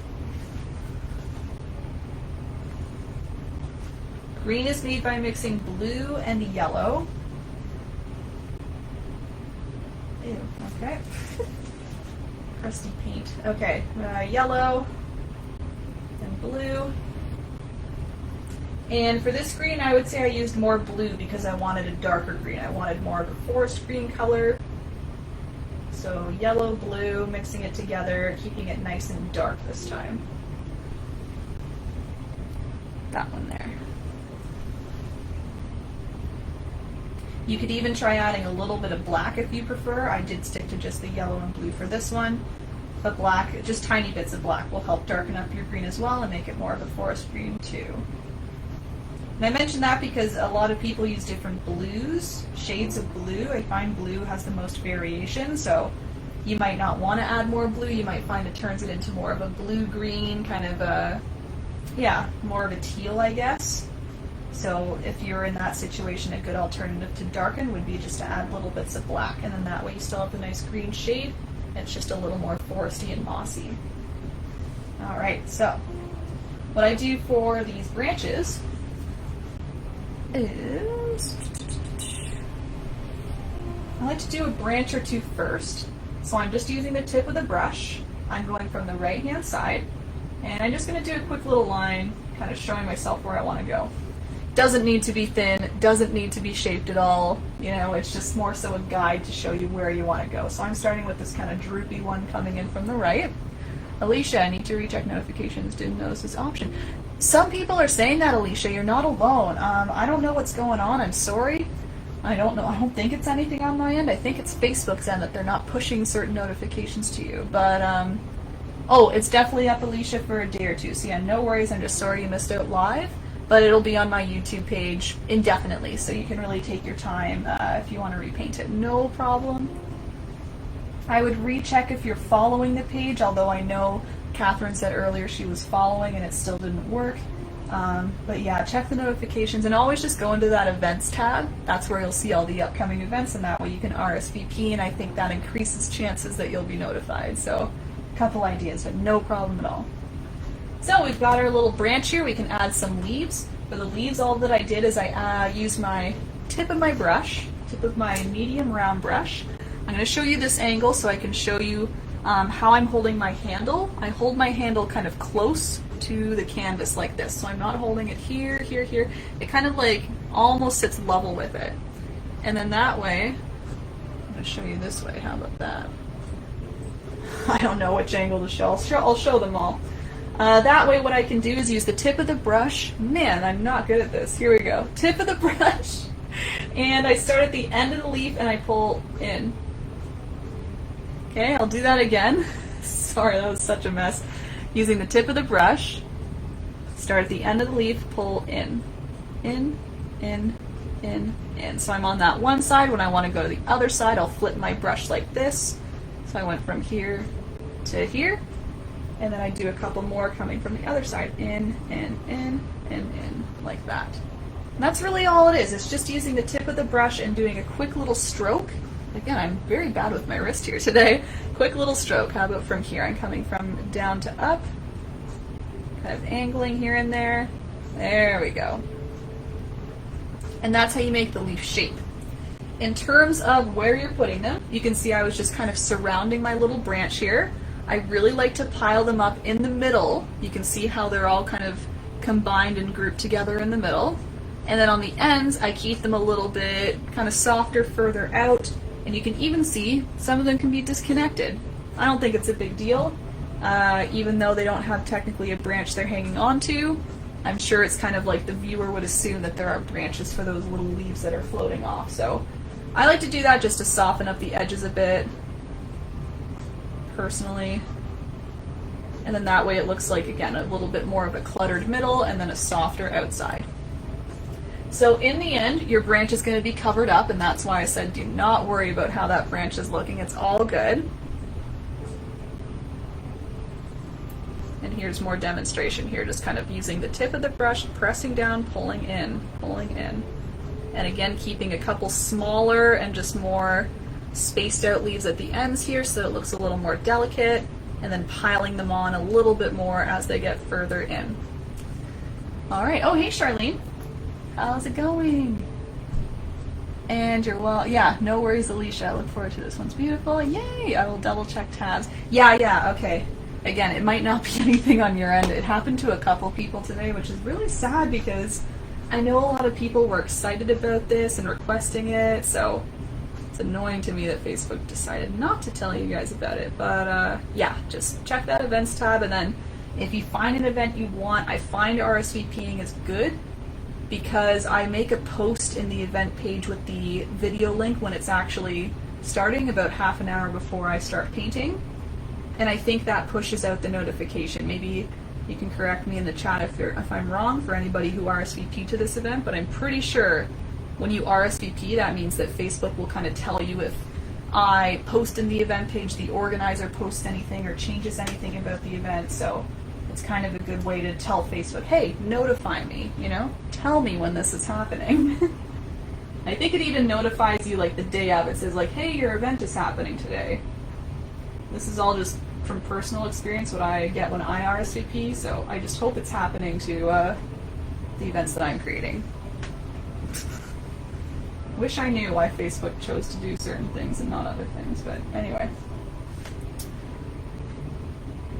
Green is made by mixing blue and yellow. Ew, okay. Crusty paint. Okay, yellow and blue. And for this green, I would say I used more blue because I wanted a darker green. I wanted more of a forest green color. So yellow, blue, mixing it together, keeping it nice and dark this time. That one there. You could even try adding a little bit of black if you prefer. I did stick to just the yellow and blue for this one. But black, just tiny bits of black, will help darken up your green as well and make it more of a forest green too. And I mention that because a lot of people use different blues, shades of blue. I find blue has the most variation, so you might not want to add more blue. You might find it turns it into more of a blue-green, kind of a, yeah, more of a teal, I guess. So if you're in that situation, a good alternative to darken would be just to add little bits of black, and then that way you still have the nice green shade. It's just a little more foresty and mossy. All right, so what I do for these branches is I like to do a branch or two first. So I'm just using the tip of the brush. I'm going from the right-hand side, and I'm just going to do a quick little line, kind of showing myself where I want to go. Doesn't need to be thin, doesn't need to be shaped at all, you know, it's just more so a guide to show you where you want to go. So I'm starting with this kind of droopy one coming in from the right. Alicia, I need to recheck notifications. Didn't notice this option. Some people are saying that, Alicia. You're not alone. I don't know what's going on. I'm sorry. I don't know. I don't think it's anything on my end. I think it's Facebook's end that they're not pushing certain notifications to you. But, oh, it's definitely up, Alicia, for a day or two. So yeah, no worries. I'm just sorry you missed out live. But it'll be on my YouTube page indefinitely. So you can really take your time if you want to repaint it. No problem. I would recheck if you're following the page, although I know Catherine said earlier she was following and it still didn't work. But yeah, check the notifications and always just go into that events tab. That's where you'll see all the upcoming events, and that way you can RSVP, and I think that increases chances that you'll be notified. So a couple ideas, but no problem at all. So we've got our little branch here. We can add some leaves. For the leaves, all that I did is I used my tip of my brush, tip of my medium round brush. I'm going to show you this angle so I can show you how I'm holding my handle. I hold my handle kind of close to the canvas like this. So I'm not holding it here, here, here. It kind of like almost sits level with it. And then that way, I'm going to show you this way. How about that? I don't know which angle to show. I'll show them all. That way what I can do is use the tip of the brush. Man, I'm not good at this. Here we go. Tip of the brush. And I start at the end of the leaf and I pull in. Okay, I'll do that again. Sorry, that was such a mess. Using the tip of the brush, start at the end of the leaf, pull in. In, in, in, in. So I'm on that one side. When I want to go to the other side, I'll flip my brush like this. So I went from here to here. And then I do a couple more coming from the other side. In, in, like that. And that's really all it is. It's just using the tip of the brush and doing a quick little stroke. Again, I'm very bad with my wrist here today. Quick little stroke. How about from here? I'm coming from down to up. Kind of angling here and there. There we go. And that's how you make the leaf shape. In terms of where you're putting them, you can see I was just kind of surrounding my little branch here. I really like to pile them up in the middle. You can see how they're all kind of combined and grouped together in the middle. And then on the ends, I keep them a little bit kind of softer further out. And you can even see some of them can be disconnected. I don't think it's a big deal, even though they don't have technically a branch they're hanging onto. I'm sure it's kind of like the viewer would assume that there are branches for those little leaves that are floating off. So I like to do that just to soften up the edges a bit, personally. And then that way it looks like, again, a little bit more of a cluttered middle and then a softer outside. So in the end, your branch is going to be covered up, and that's why I said do not worry about how that branch is looking. It's all good. And here's more demonstration here, just kind of using the tip of the brush, pressing down, pulling in, pulling in. And again, keeping a couple smaller and just more spaced out leaves at the ends here so it looks a little more delicate, and then piling them on a little bit more as they get further in. All right. Oh, hey, Charlene. How's it going? And you're well. Yeah, no worries, Alicia. I look forward to this. One's beautiful. Yay! I will double check tabs. Yeah, okay. Again, it might not be anything on your end. It happened to a couple people today, which is really sad because I know a lot of people were excited about this and requesting it, so it's annoying to me that Facebook decided not to tell you guys about it. But yeah, just check that events tab, and then if you find an event you want, I find RSVPing is good, because I make a post in the event page with the video link when it's actually starting, about half an hour before I start painting. And I think that pushes out the notification. Maybe you can correct me in the chat if I'm wrong for anybody who RSVP'd to this event, but I'm pretty sure when you RSVP, that means that Facebook will kind of tell you if I post in the event page, the organizer posts anything or changes anything about the event. So it's kind of a good way to tell Facebook, hey, notify me, you know? Tell me when this is happening. I think it even notifies you like the day of. It says like, hey, your event is happening today. This is all just from personal experience what I get when I RSVP, so I just hope it's happening to the events that I'm creating. Wish I knew why Facebook chose to do certain things and not other things, but anyway.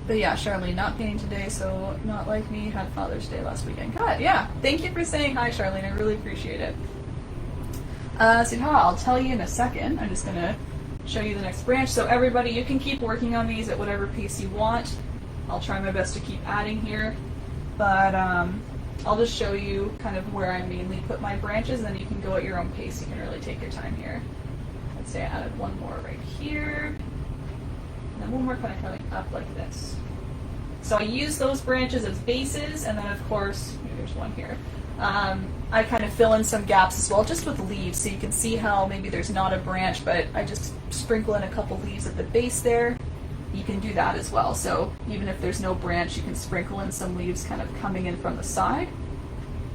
But yeah, Charlene, not painting today, so not like me, had Father's Day last weekend. God, yeah. Thank you for saying hi, Charlene. I really appreciate it. So I'll tell you in a second. I'm just going to show you the next branch. So everybody, you can keep working on these at whatever pace you want. I'll try my best to keep adding here, but I'll just show you kind of where I mainly put my branches, and then you can go at your own pace. You can really take your time here. Let's say I added one more right here, and then one more kind of coming up like this. So I use those branches as bases, and then of course, there's one here. I kind of fill in some gaps as well, just with leaves, so you can see how maybe there's not a branch, but I just sprinkle in a couple leaves at the base there. You can do that as well. So even if there's no branch, you can sprinkle in some leaves kind of coming in from the side,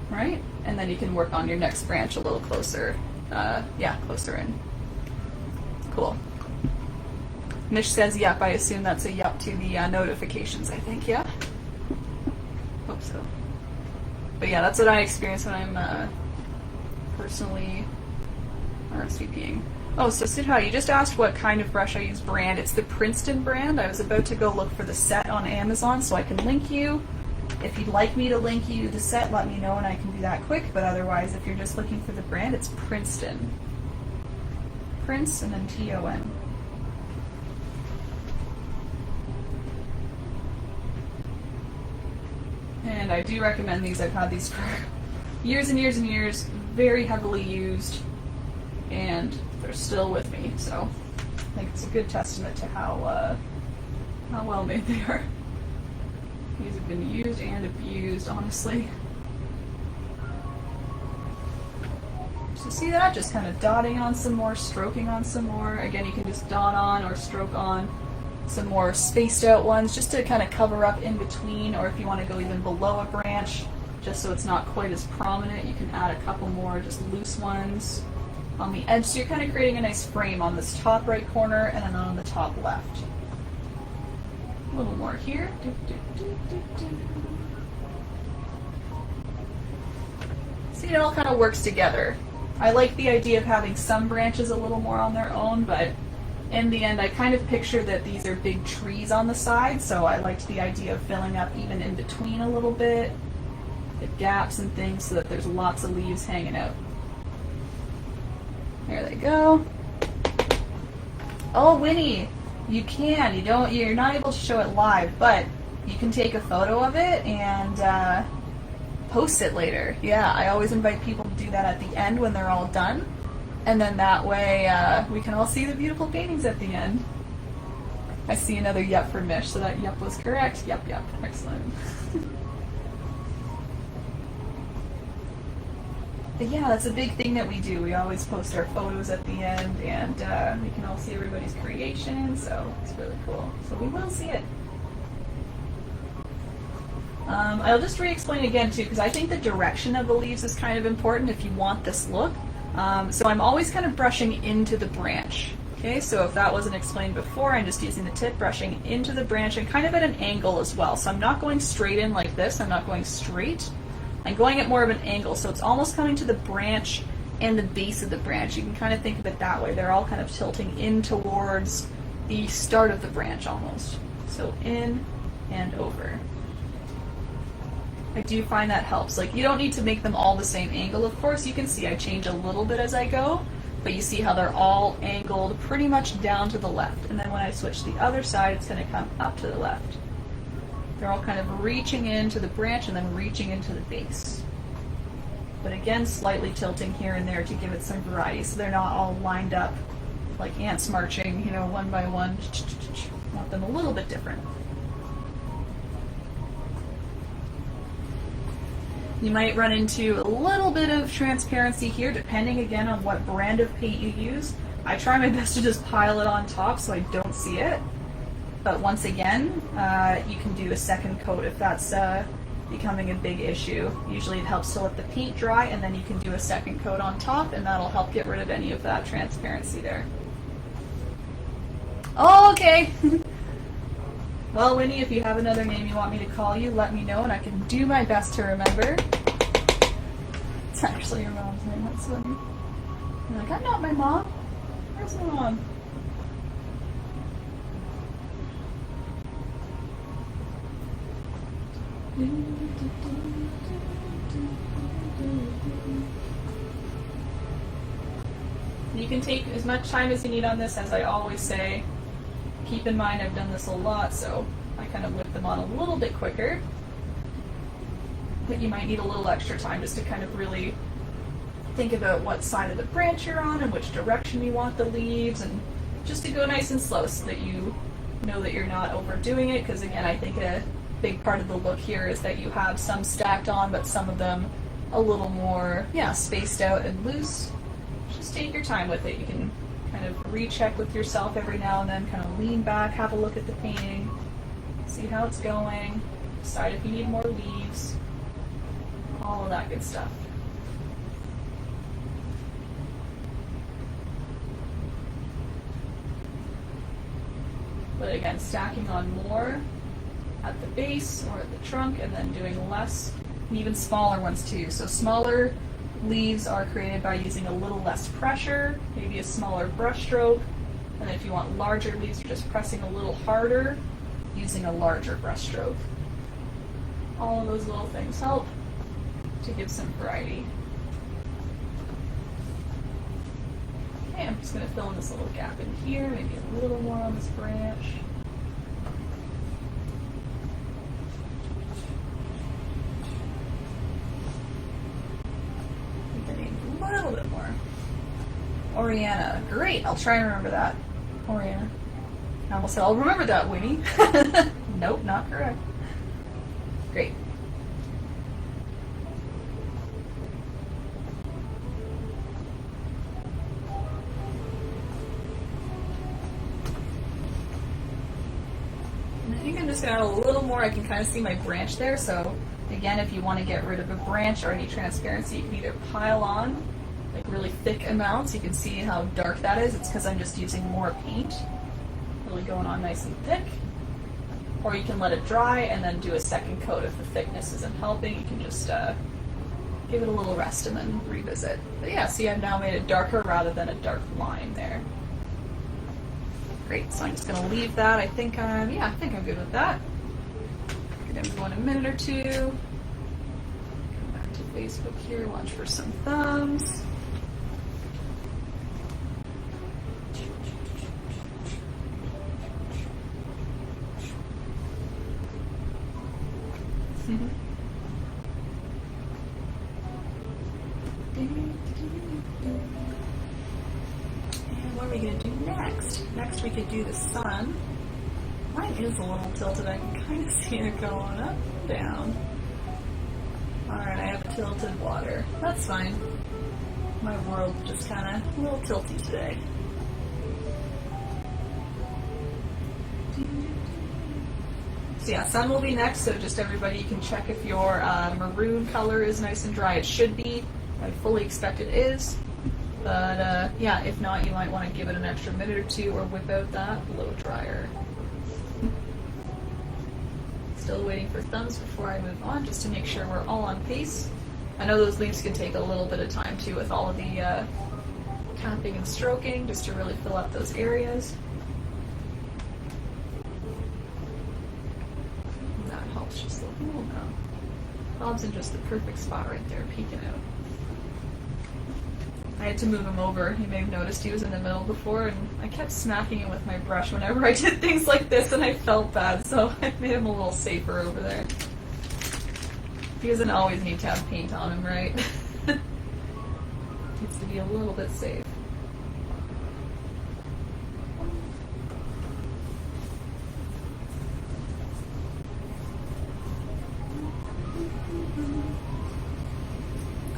right? And then you can work on your next branch a little closer, yeah, closer in. Cool. Mish says, yep, I assume that's a yep to the notifications, I think, yeah? Hope so. But yeah, that's what I experience when I'm personally RSVPing. Oh, so Sudha, you just asked what kind of brush I use brand. It's the Princeton brand. I was about to go look for the set on Amazon so I can link you. If you'd like me to link you the set, let me know and I can do that quick. But otherwise, if you're just looking for the brand, it's Princeton. Prince and then T-O-N. And I do recommend these. I've had these for years and years and years, very heavily used, and they're still with me, so I think it's a good testament to how well made they are. These have been used and abused, honestly. So see that? Just kind of dotting on some more, stroking on some more. Again, you can just dot on or stroke on some more spaced out ones just to kind of cover up in between, or if you want to go even below a branch, just so it's not quite as prominent, you can add a couple more just loose ones on the edge. So you're kind of creating a nice frame on this top right corner and then on the top left. A little more here. See, it all kind of works together. I like the idea of having some branches a little more on their own, but in the end, I kind of picture that these are big trees on the side, so I liked the idea of filling up even in between a little bit, the gaps and things, so that there's lots of leaves hanging out. There they go. Oh, Winnie, you can. You're not able to show it live, but you can take a photo of it and post it later. Yeah, I always invite people to do that at the end when they're all done. And then that way we can all see the beautiful paintings at the end. I see another yep for Mish, so that yep was correct. Yep, yep, excellent. But yeah, that's a big thing that we do. We always post our photos at the end, and we can all see everybody's creation, so it's really cool. So we will see it. I'll just re-explain again too, because I think the direction of the leaves is kind of important if you want this look. So I'm always kind of brushing into the branch. Okay, so if that wasn't explained before, I'm just using the tip, brushing into the branch and kind of at an angle as well. So I'm not going straight in like this, I'm not going straight. I'm going at more of an angle, so it's almost coming to the branch and the base of the branch. You can kind of think of it that way. They're all kind of tilting in towards the start of the branch almost. So in and over. I do find that helps. Like, you don't need to make them all the same angle, of course. You can see I change a little bit as I go, but you see how they're all angled pretty much down to the left. And then when I switch the other side, it's going to come up to the left. They're all kind of reaching into the branch and then reaching into the base. But again, slightly tilting here and there to give it some variety, so they're not all lined up like ants marching, you know, one by one. Want them a little bit different. You might run into a little bit of transparency here, depending again on what brand of paint you use. I try my best to just pile it on top so I don't see it. But once again, you can do a second coat if that's becoming a big issue. Usually it helps to let the paint dry, and then you can do a second coat on top, and that'll help get rid of any of that transparency there. Oh, okay. Well, Winnie, if you have another name you want me to call you, let me know and I can do my best to remember. It's actually your mom's name, that's funny. You're like, I'm not my mom. Where's my mom? You can take as much time as you need on this, as I always say. Keep in mind I've done this a lot, so I kind of whip them on a little bit quicker, but you might need a little extra time just to kind of really think about what side of the branch you're on and which direction you want the leaves, and just to go nice and slow so that you know that you're not overdoing it, because again, I think a big part of the look here is that you have some stacked on, but some of them a little more, yeah, spaced out and loose. Just take your time with it. You can kind of recheck with yourself every now and then, kind of lean back, have a look at the painting, see how it's going, decide if you need more leaves, all of that good stuff. But again, stacking on more at the base or at the trunk, and then doing less, and even smaller ones too. So smaller leaves are created by using a little less pressure, maybe a smaller brush stroke, and then if you want larger leaves, you're just pressing a little harder, using a larger brush stroke. All of those little things help to give some variety. Okay, I'm just going to fill in this little gap in here, maybe a little more on this branch. A little bit more. Oriana, great, I'll try and remember that. Oriana. I almost said, I'll remember that, Winnie. Nope, not correct. Great. And I think I'm just going to add a little more. I can kind of see my branch there, so again, if you want to get rid of a branch or any transparency, you can either pile on like really thick amounts. You can see how dark that is. It's because I'm just using more paint, really going on nice and thick. Or you can let it dry and then do a second coat if the thickness isn't helping. You can just give it a little rest and then revisit. But yeah, see, I've now made it darker rather than a dark line there. Great, so I'm just going to leave that. I think I'm good with that. Give everyone a minute or two. Come back to Facebook here, watch for some thumbs. And what are we going to do next? Next we could do the sun. Mine is a little tilted. I can kind of see it going up and down. Alright, I have tilted water. That's fine. My world just kind of a little tilty today. So yeah, sun will be next, so just everybody, you can check if your maroon color is nice and dry. It should be. I fully expect it is. But yeah, if not, you might want to give it an extra minute or two or whip out that a little drier. Still waiting for thumbs before I move on, just to make sure we're all on pace. I know those leaves can take a little bit of time too with all of the tapping and stroking, just to really fill up those areas. And that helps just a little now. Bob's in just the perfect spot right there, peeking out. I had to move him over. You may have noticed he was in the middle before, and I kept smacking him with my brush whenever I did things like this, and I felt bad, so I made him a little safer over there. He doesn't always need to have paint on him, right? Needs to be a little bit safe.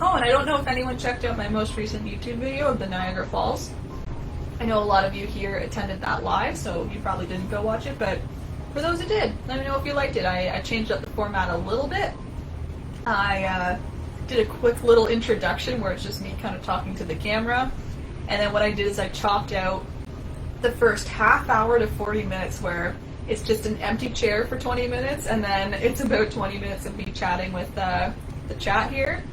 Oh, and I don't know if anyone checked out my most recent YouTube video of the Niagara Falls. I know a lot of you here attended that live, so you probably didn't go watch it, but for those who did, let me know if you liked it. I changed up the format a little bit. I did a quick little introduction where it's just me kind of talking to the camera, and then what I did is I chopped out the first half hour to 40 minutes where it's just an empty chair for 20 minutes, and then it's about 20 minutes of me chatting with the chat here.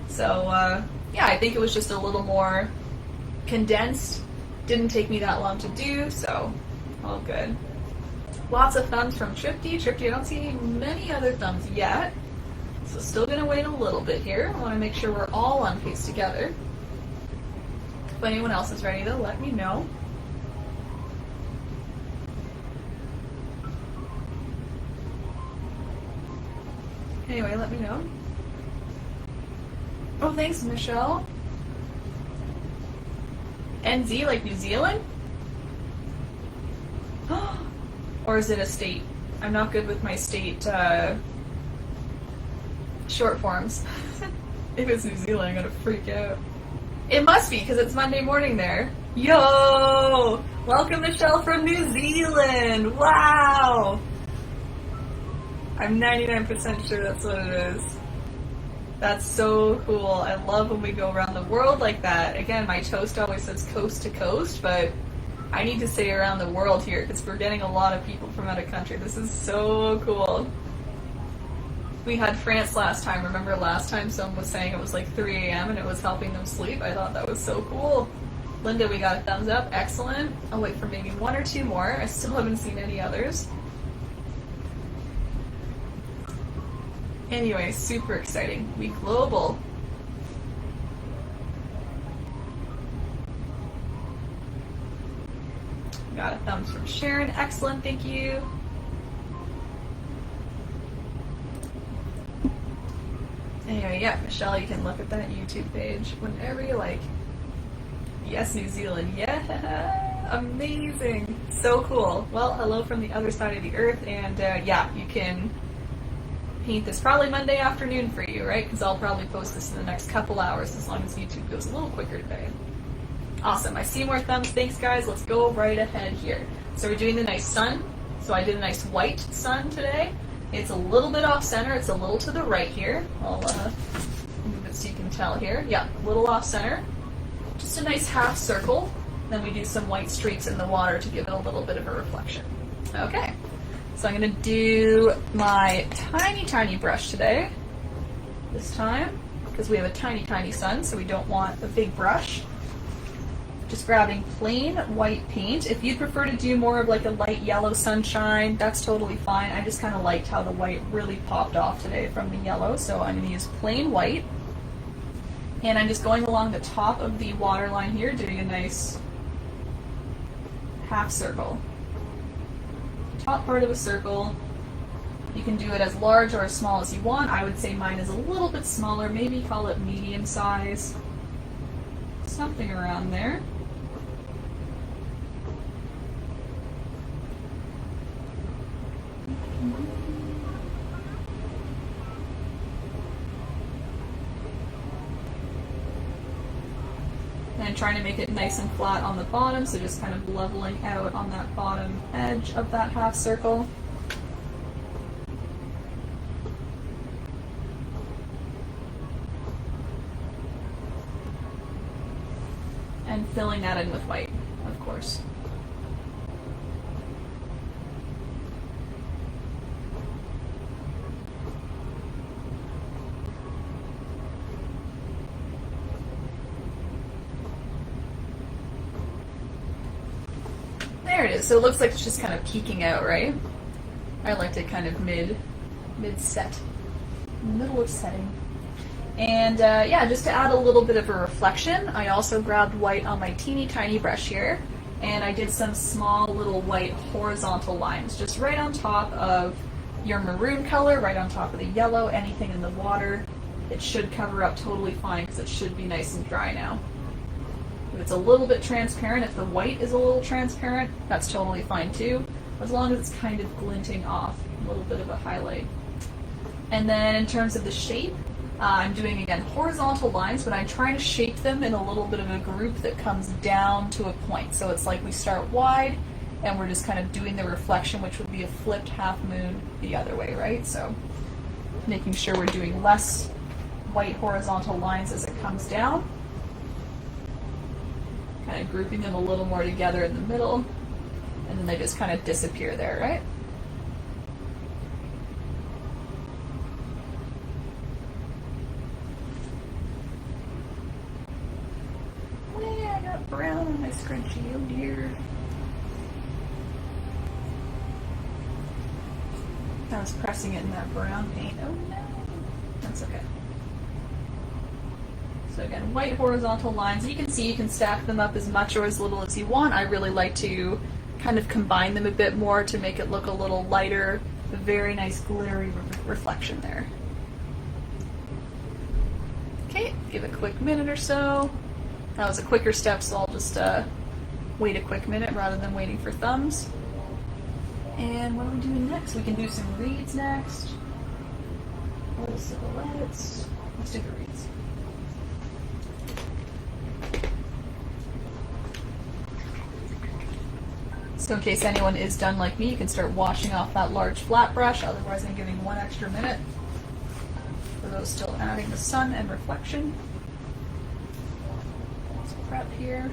So yeah, I think it was just a little more condensed. Didn't take me that long to do, so all good. Lots of thumbs from Tripty. Tripty, I don't see many other thumbs yet, so still gonna wait a little bit here. I want to make sure we're all on pace together. If anyone else is ready though, let me know. Anyway, let me know. Oh, thanks, Michelle. NZ, like New Zealand? Or is it a state? I'm not good with my state short forms. If it's New Zealand, I'm gonna freak out. It must be, because it's Monday morning there. Yo! Welcome, Michelle from New Zealand! Wow! I'm 99% sure that's what it is. That's so cool. I love when we go around the world like that. Again, my toast always says coast to coast, but I need to say around the world here because we're getting a lot of people from out of country. This is so cool. We had France last time. Remember last time someone was saying it was like 3 a.m. and it was helping them sleep? I thought that was so cool. Linda, we got a thumbs up. Excellent. I'll wait for maybe 1 or 2 more. I still haven't seen any others. Anyway, super exciting. We global. Got a thumbs from Sharon. Excellent, thank you. Anyway, yeah, Michelle, you can look at that YouTube page whenever you like. Yes, New Zealand. Yeah, amazing. So cool. Well, hello from the other side of the earth, and yeah, you can paint this probably Monday afternoon for you, right? Because I'll probably post this in the next couple hours as long as YouTube goes a little quicker today. Awesome. I see more thumbs. Thanks, guys. Let's go right ahead here. So we're doing the nice sun. So I did a nice white sun today. It's a little bit off center. It's a little to the right here. I'll move it so you can tell here. Yeah, a little off center. Just a nice half circle. Then we do some white streaks in the water to give it a little bit of a reflection. Okay. So I'm going to do my tiny, tiny brush today. This time, because we have a tiny, tiny sun, so we don't want a big brush. Just grabbing plain white paint. If you'd prefer to do more of like a light yellow sunshine, that's totally fine. I just kind of liked how the white really popped off today from the yellow, so I'm going to use plain white. And I'm just going along the top of the water line here, doing a nice half circle. Top part of a circle. You can do it as large or as small as you want. I would say mine is a little bit smaller, maybe call it medium size. Something around there. And trying to make it nice and flat on the bottom, so just kind of leveling out on that bottom edge of that half circle. And filling that in with white, of course. There it is. So it looks like it's just kind of peeking out, right? I liked it kind of mid-set, middle of setting. And yeah, just to add a little bit of a reflection, I also grabbed white on my teeny tiny brush here, and I did some small little white horizontal lines, just right on top of your maroon color, right on top of the yellow, anything in the water. It should cover up totally fine because it should be nice and dry now. If it's a little bit transparent, if the white is a little transparent, that's totally fine too, as long as it's kind of glinting off, a little bit of a highlight. And then in terms of the shape, I'm doing, again, horizontal lines, but I'm trying to shape them in a little bit of a group that comes down to a point. So it's like we start wide, and we're just kind of doing the reflection, which would be a flipped half moon the other way, right? So making sure we're doing less white horizontal lines as it comes down. Kind of grouping them a little more together in the middle, and then they just kind of disappear there, right? I got brown on my scrunchie, oh dear. I was pressing it in that brown paint, oh no. That's okay. So again, white horizontal lines. You can see you can stack them up as much or as little as you want. I really like to kind of combine them a bit more to make it look a little lighter. A very nice glittery reflection there. give a quick minute or so. That was a quicker step, so I'll just wait a quick minute rather than waiting for thumbs. And what are we doing next? We can do some reeds next. Little silhouettes. Let's do the reeds. So in case anyone is done like me, you can start washing off that large flat brush. Otherwise, I'm giving 1 extra minute for those still adding the sun and reflection. Let's prep here.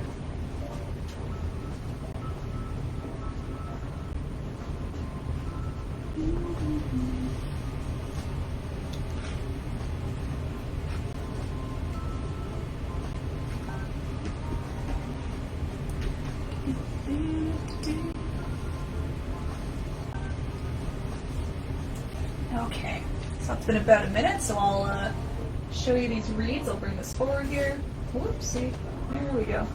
Okay, so it's been about a minute, so I'll show you these reeds. I'll bring this forward here. Whoopsie, there we go.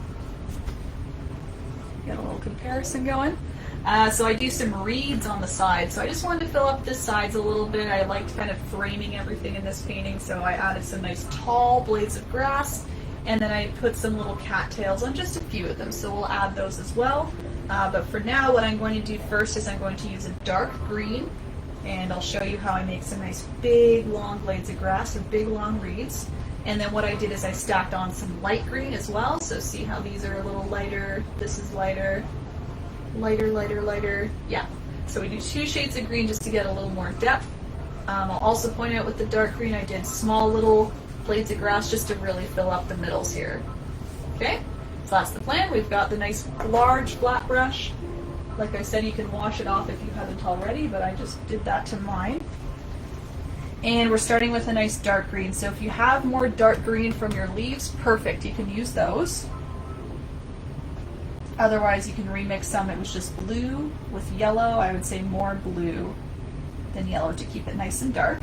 Got a little comparison going. So I do some reeds on the side, so I just wanted to fill up the sides a little bit. I liked kind of framing everything in this painting, so I added some nice tall blades of grass, and then I put some little cattails on just a few of them, so we'll add those as well. But for now, what I'm going to do first is I'm going to use a dark green, and I'll show you how I make some nice big long blades of grass or big long reeds. And then what I did is I stacked on some light green as well, so see how these are a little lighter, this is lighter, lighter, lighter, lighter, yeah. So we do 2 shades of green just to get a little more depth. I'll also point out with the dark green I did small little blades of grass just to really fill up the middles here. Okay, so that's the plan. We've got the nice large flat brush. Like I said, you can wash it off if you haven't already, but I just did that to mine. And we're starting with a nice dark green. So if you have more dark green from your leaves, perfect, you can use those. Otherwise, you can remix some. It was just blue with yellow. I would say more blue than yellow to keep it nice and dark.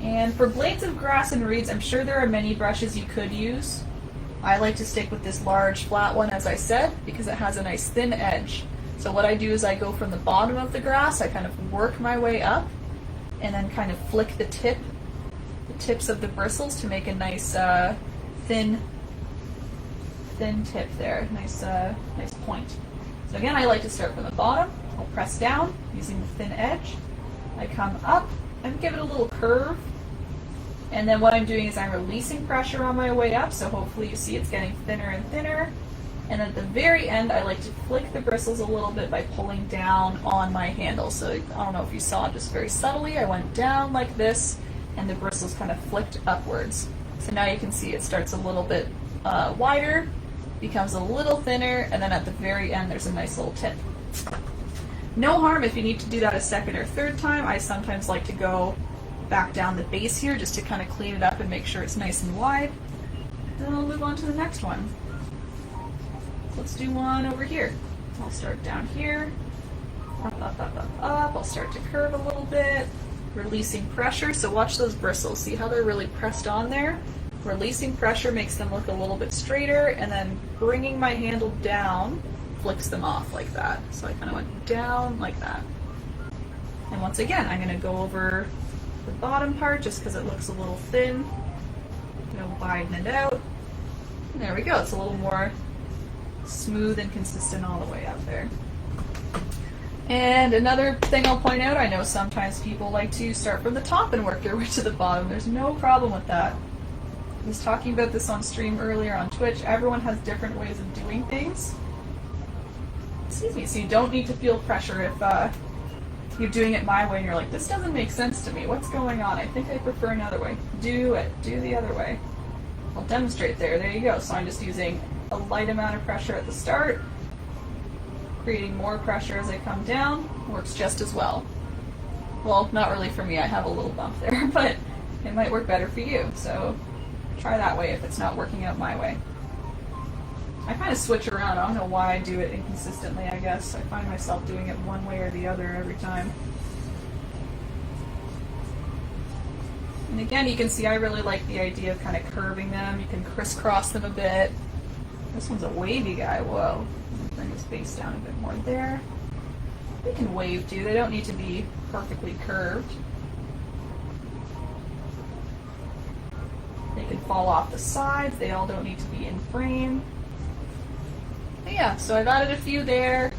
And for blades of grass and reeds, I'm sure there are many brushes you could use. I like to stick with this large flat one, as I said, because it has a nice thin edge. So what I do is I go from the bottom of the grass, I kind of work my way up, and then kind of flick the tips of the bristles to make a nice thin tip there, nice point. So again, I like to start from the bottom. I'll press down using the thin edge. I come up and give it a little curve. And then what I'm doing is I'm releasing pressure on my way up, so hopefully you see it's getting thinner and thinner. And at the very end, I like to flick the bristles a little bit by pulling down on my handle. So I don't know if you saw, just very subtly, I went down like this, and the bristles kind of flicked upwards. So now you can see it starts a little bit wider, becomes a little thinner, and then at the very end there's a nice little tip. No harm if you need to do that a second or third time. I sometimes like to go back down the base here just to kind of clean it up and make sure it's nice and wide. Then I'll move on to the next one. Let's do one over here. I'll start down here, up, up, up, up, up. I'll start to curve a little bit, releasing pressure. So watch those bristles. See how they're really pressed on there? Releasing pressure makes them look a little bit straighter, and then bringing my handle down flicks them off like that. So I kind of went down like that. And once again, I'm going to go over the bottom part just because it looks a little thin. Widen it out. And there we go. It's a little more smooth and consistent all the way up there. And another thing I'll point out, I know sometimes people like to start from the top and work their way to the bottom. There's no problem with that. I was talking about this on stream earlier on Twitch. Everyone has different ways of doing things. Excuse me, so you don't need to feel pressure if you're doing it my way and you're like, this doesn't make sense to me. What's going on? I think I prefer another way. Do it. Do the other way. I'll demonstrate there. There you go. So I'm just using a light amount of pressure at the start, creating more pressure as I come down. Works just as well. Well, not really for me. I have a little bump there, but it might work better for you. So try that way if it's not working out my way. I kind of switch around. I don't know why I do it inconsistently, I guess. I find myself doing it one way or the other every time. And again, you can see I really like the idea of kind of curving them. You can crisscross them a bit. This one's a wavy guy. Whoa. Bring his base down a bit more there. They can wave too. They don't need to be perfectly curved. fall off the sides. They all don't need to be in frame. But yeah, so I've added a few there.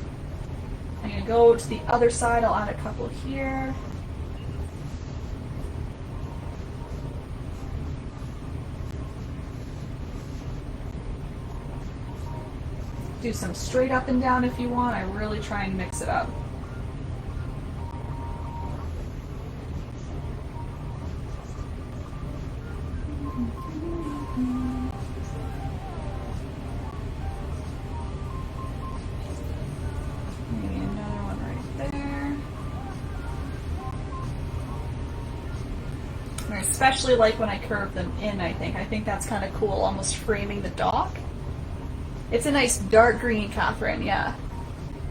I'm going to go to the other side. I'll add a couple here. Do some straight up and down if you want. I really try and mix it up. Maybe another one right there. I especially like when I curve them in, I think that's kind of cool, almost framing the dock. It's a nice dark green, Catherine, yeah.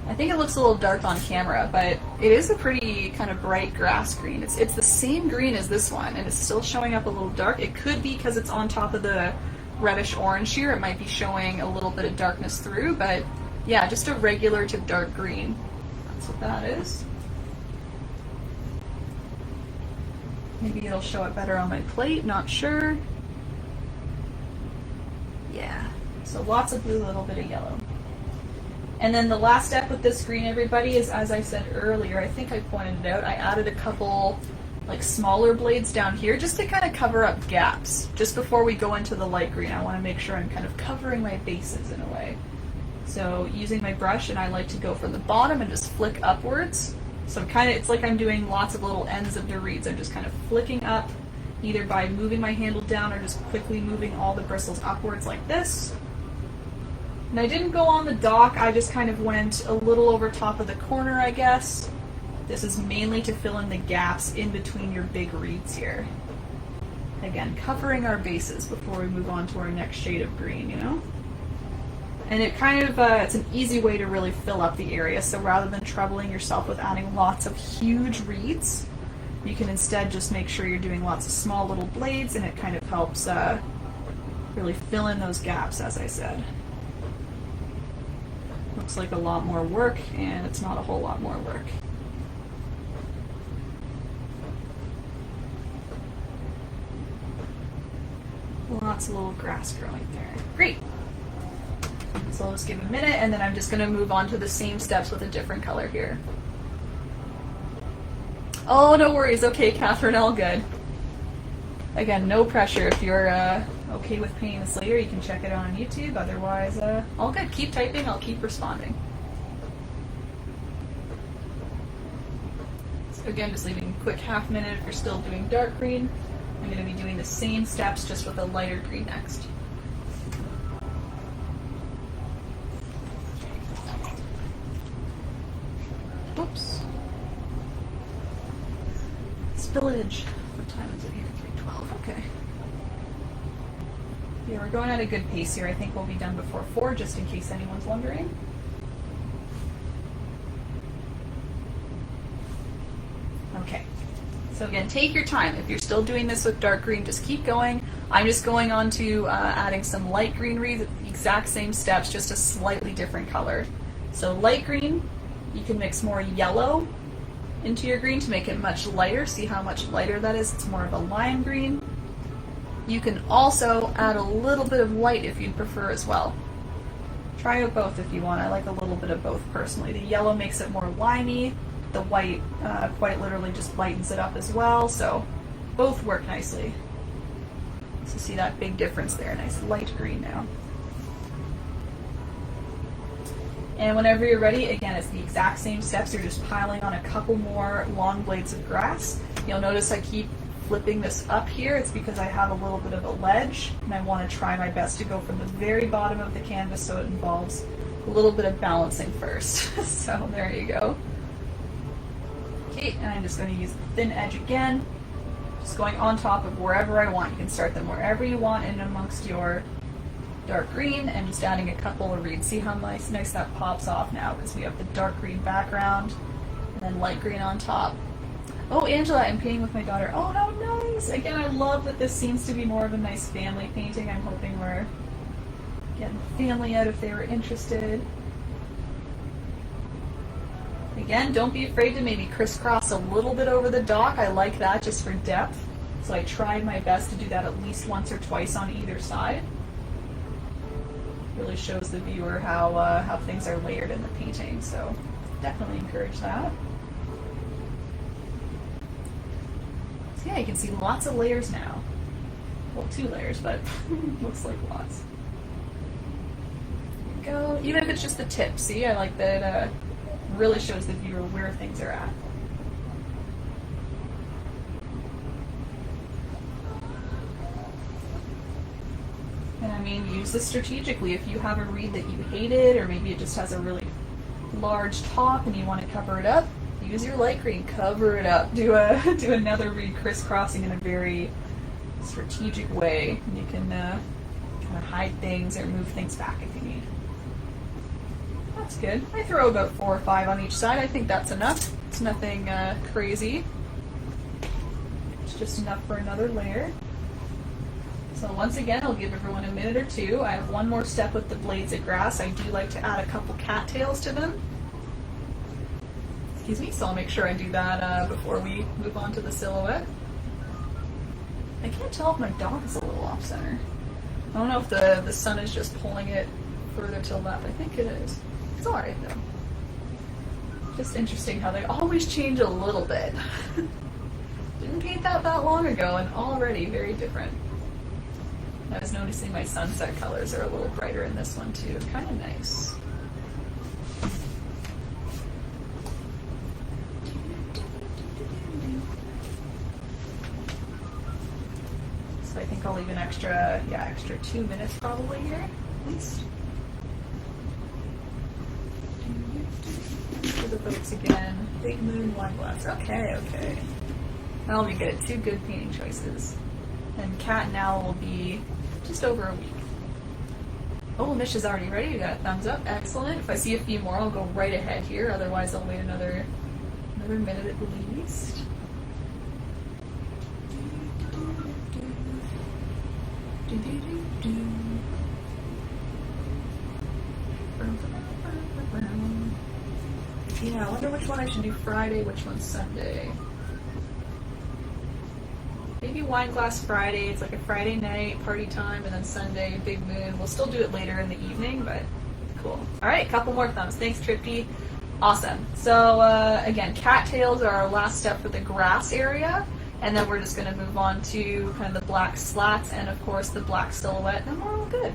I think it looks a little dark on camera, but it is a pretty kind of bright grass green. It's the same green as this one, and it's still showing up a little dark. It could be because it's on top of the reddish orange here. It might be showing a little bit of darkness through, but yeah, just a regular to dark green. That's what that is. Maybe it'll show it better on my plate, not sure. Yeah. So lots of blue, a little bit of yellow. And then the last step with this green, everybody, is, as I said earlier, I think I pointed it out, I added a couple like smaller blades down here just to kind of cover up gaps. Just before we go into the light green, I want to make sure I'm kind of covering my bases in a way. So using my brush, and I like to go from the bottom and just flick upwards. So it's like I'm doing lots of little ends of the reeds. I'm just kind of flicking up, either by moving my handle down or just quickly moving all the bristles upwards like this. And I didn't go on the dock, I just kind of went a little over top of the corner, I guess. This is mainly to fill in the gaps in between your big reeds here. Again, covering our bases before we move on to our next shade of green, you know? And it kind of, it's an easy way to really fill up the area, so rather than troubling yourself with adding lots of huge reeds, you can instead just make sure you're doing lots of small little blades, and it kind of helps really fill in those gaps, as I said. Looks like a lot more work, and it's not a whole lot more work. Lots of little grass growing there. Great! So I'll just give it a minute, and then I'm just going to move on to the same steps with a different color here. Oh, no worries. Okay, Catherine, all good. Again, no pressure. If you're okay with painting this later, you can check it out on YouTube. Otherwise, all good. Keep typing. I'll keep responding. So again, just leaving a quick half minute if you're still doing dark green. I'm going to be doing the same steps just with a lighter green next. Oops. Spillage. What time is it here? 3:12. Okay. Yeah, we're going at a good pace here. I think we'll be done before 4, just in case anyone's wondering. Okay. So again, take your time. If you're still doing this with dark green, just keep going. I'm just going on to adding some light green reeds, the exact same steps, just a slightly different color. So light green, you can mix more yellow into your green to make it much lighter. See how much lighter that is? It's more of a lime green. You can also add a little bit of white if you'd prefer as well. Try out both if you want. I like a little bit of both personally. The yellow makes it more limey. The white quite literally just lightens it up as well. So both work nicely. So see that big difference there. Nice light green now. And whenever you're ready, again, it's the exact same steps. You're just piling on a couple more long blades of grass. You'll notice I keep flipping this up here. It's because I have a little bit of a ledge, and I want to try my best to go from the very bottom of the canvas, so it involves a little bit of balancing first. So there you go. Okay, and I'm just going to use the thin edge again, just going on top of wherever I want. You can start them wherever you want in amongst your dark green, and just adding a couple of reeds. See how nice that pops off now, because we have the dark green background and then light green on top. Oh, Angela, I'm painting with my daughter. Oh, no, nice! Again, I love that this seems to be more of a nice family painting. I'm hoping we're getting the family out if they were interested. Again, don't be afraid to maybe crisscross a little bit over the dock. I like that just for depth. So I tried my best to do that at least once or twice on either side. Really shows the viewer how things are layered in the painting, so definitely encourage that. So yeah, you can see lots of layers now. Well, 2 layers, but looks like lots. There you go. Even if it's just the tip, see, I like that. Really shows the viewer where things are at. And I mean, use this strategically. If you have a reed that you hated, or maybe it just has a really large top and you want to cover it up, use your light green, cover it up. Do another reed crisscrossing in a very strategic way. And you can kind of hide things or move things back if you need. That's good. I throw about 4 or 5 on each side. I think that's enough. It's nothing crazy. It's just enough for another layer. So once again, I'll give everyone a minute or 2. I have one more step with the blades of grass. I do like to add a couple cattails to them. Excuse me, so I'll make sure I do that before we move on to the silhouette. I can't tell if my dog is a little off center. I don't know if the sun is just pulling it further to the left. I think it is. It's alright though. Just interesting how they always change a little bit. Didn't paint that long ago and already very different. I was noticing my sunset colors are a little brighter in this one too. Kind of nice. So I think I'll leave an extra 2 minutes probably here, at least. For the folks again, Big Moon Wine Glass. Okay. That'll be good. 2 good painting choices. And Cat and Owl will be just over a week. Oh, Mish is already ready. You got a thumbs up. Excellent. If I see a few more, I'll go right ahead here. Otherwise, I'll wait another minute at least. Yeah, I wonder which one I should do Friday, which one's Sunday. Maybe Wine Glass Friday, it's like a Friday night, party time, and then Sunday, Big Moon. We'll still do it later in the evening, but cool. Alright, a couple more thumbs. Thanks, Trippy. Awesome. So, again, cattails are our last step for the grass area, and then we're just going to move on to kind of the black slats and, of course, the black silhouette, and we're all good.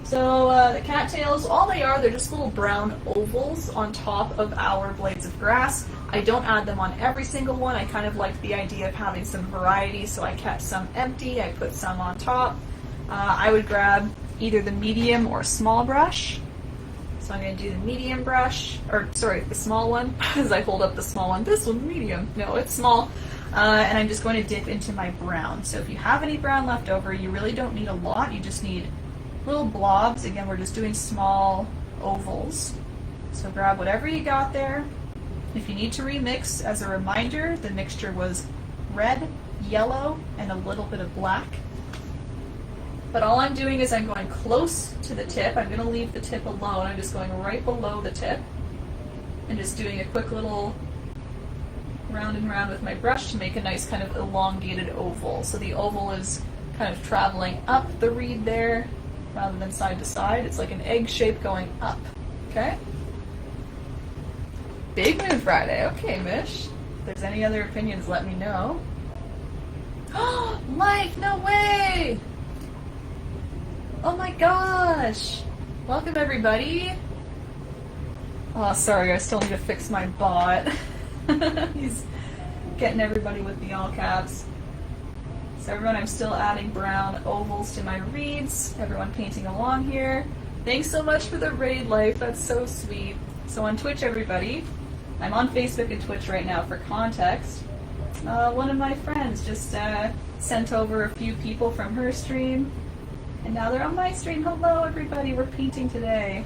So, the cattails, all they are, they're just little brown ovals on top of our blades of grass. I don't add them on every single one. I kind of like the idea of having some variety, so I kept some empty. I put some on top. I would grab either the medium or small brush. So I'm going to do the medium brush, or sorry, the small one, as I hold up the small one. This one's medium. No, it's small. And I'm just going to dip into my brown. So if you have any brown left over, you really don't need a lot. You just need little blobs. Again, we're just doing small ovals. So grab whatever you got there. If you need to remix, as a reminder, the mixture was red, yellow, and a little bit of black. But all I'm doing is I'm going close to the tip. I'm going to leave the tip alone. I'm just going right below the tip and just doing a quick little round and round with my brush to make a nice kind of elongated oval. So the oval is kind of traveling up the reed there rather than side to side. It's like an egg shape going up. Okay? Big Moon Friday. Okay, Mish. If there's any other opinions, let me know. Oh, Mike, no way! Oh my gosh! Welcome, everybody. Oh, sorry, I still need to fix my bot. He's getting everybody with the all caps. So everyone, I'm still adding brown ovals to my reeds. Everyone painting along here. Thanks so much for the raid life. That's so sweet. So on Twitch, everybody, I'm on Facebook and Twitch right now for context. One of my friends just sent over a few people from her stream, and now they're on my stream. Hello, everybody. We're painting today.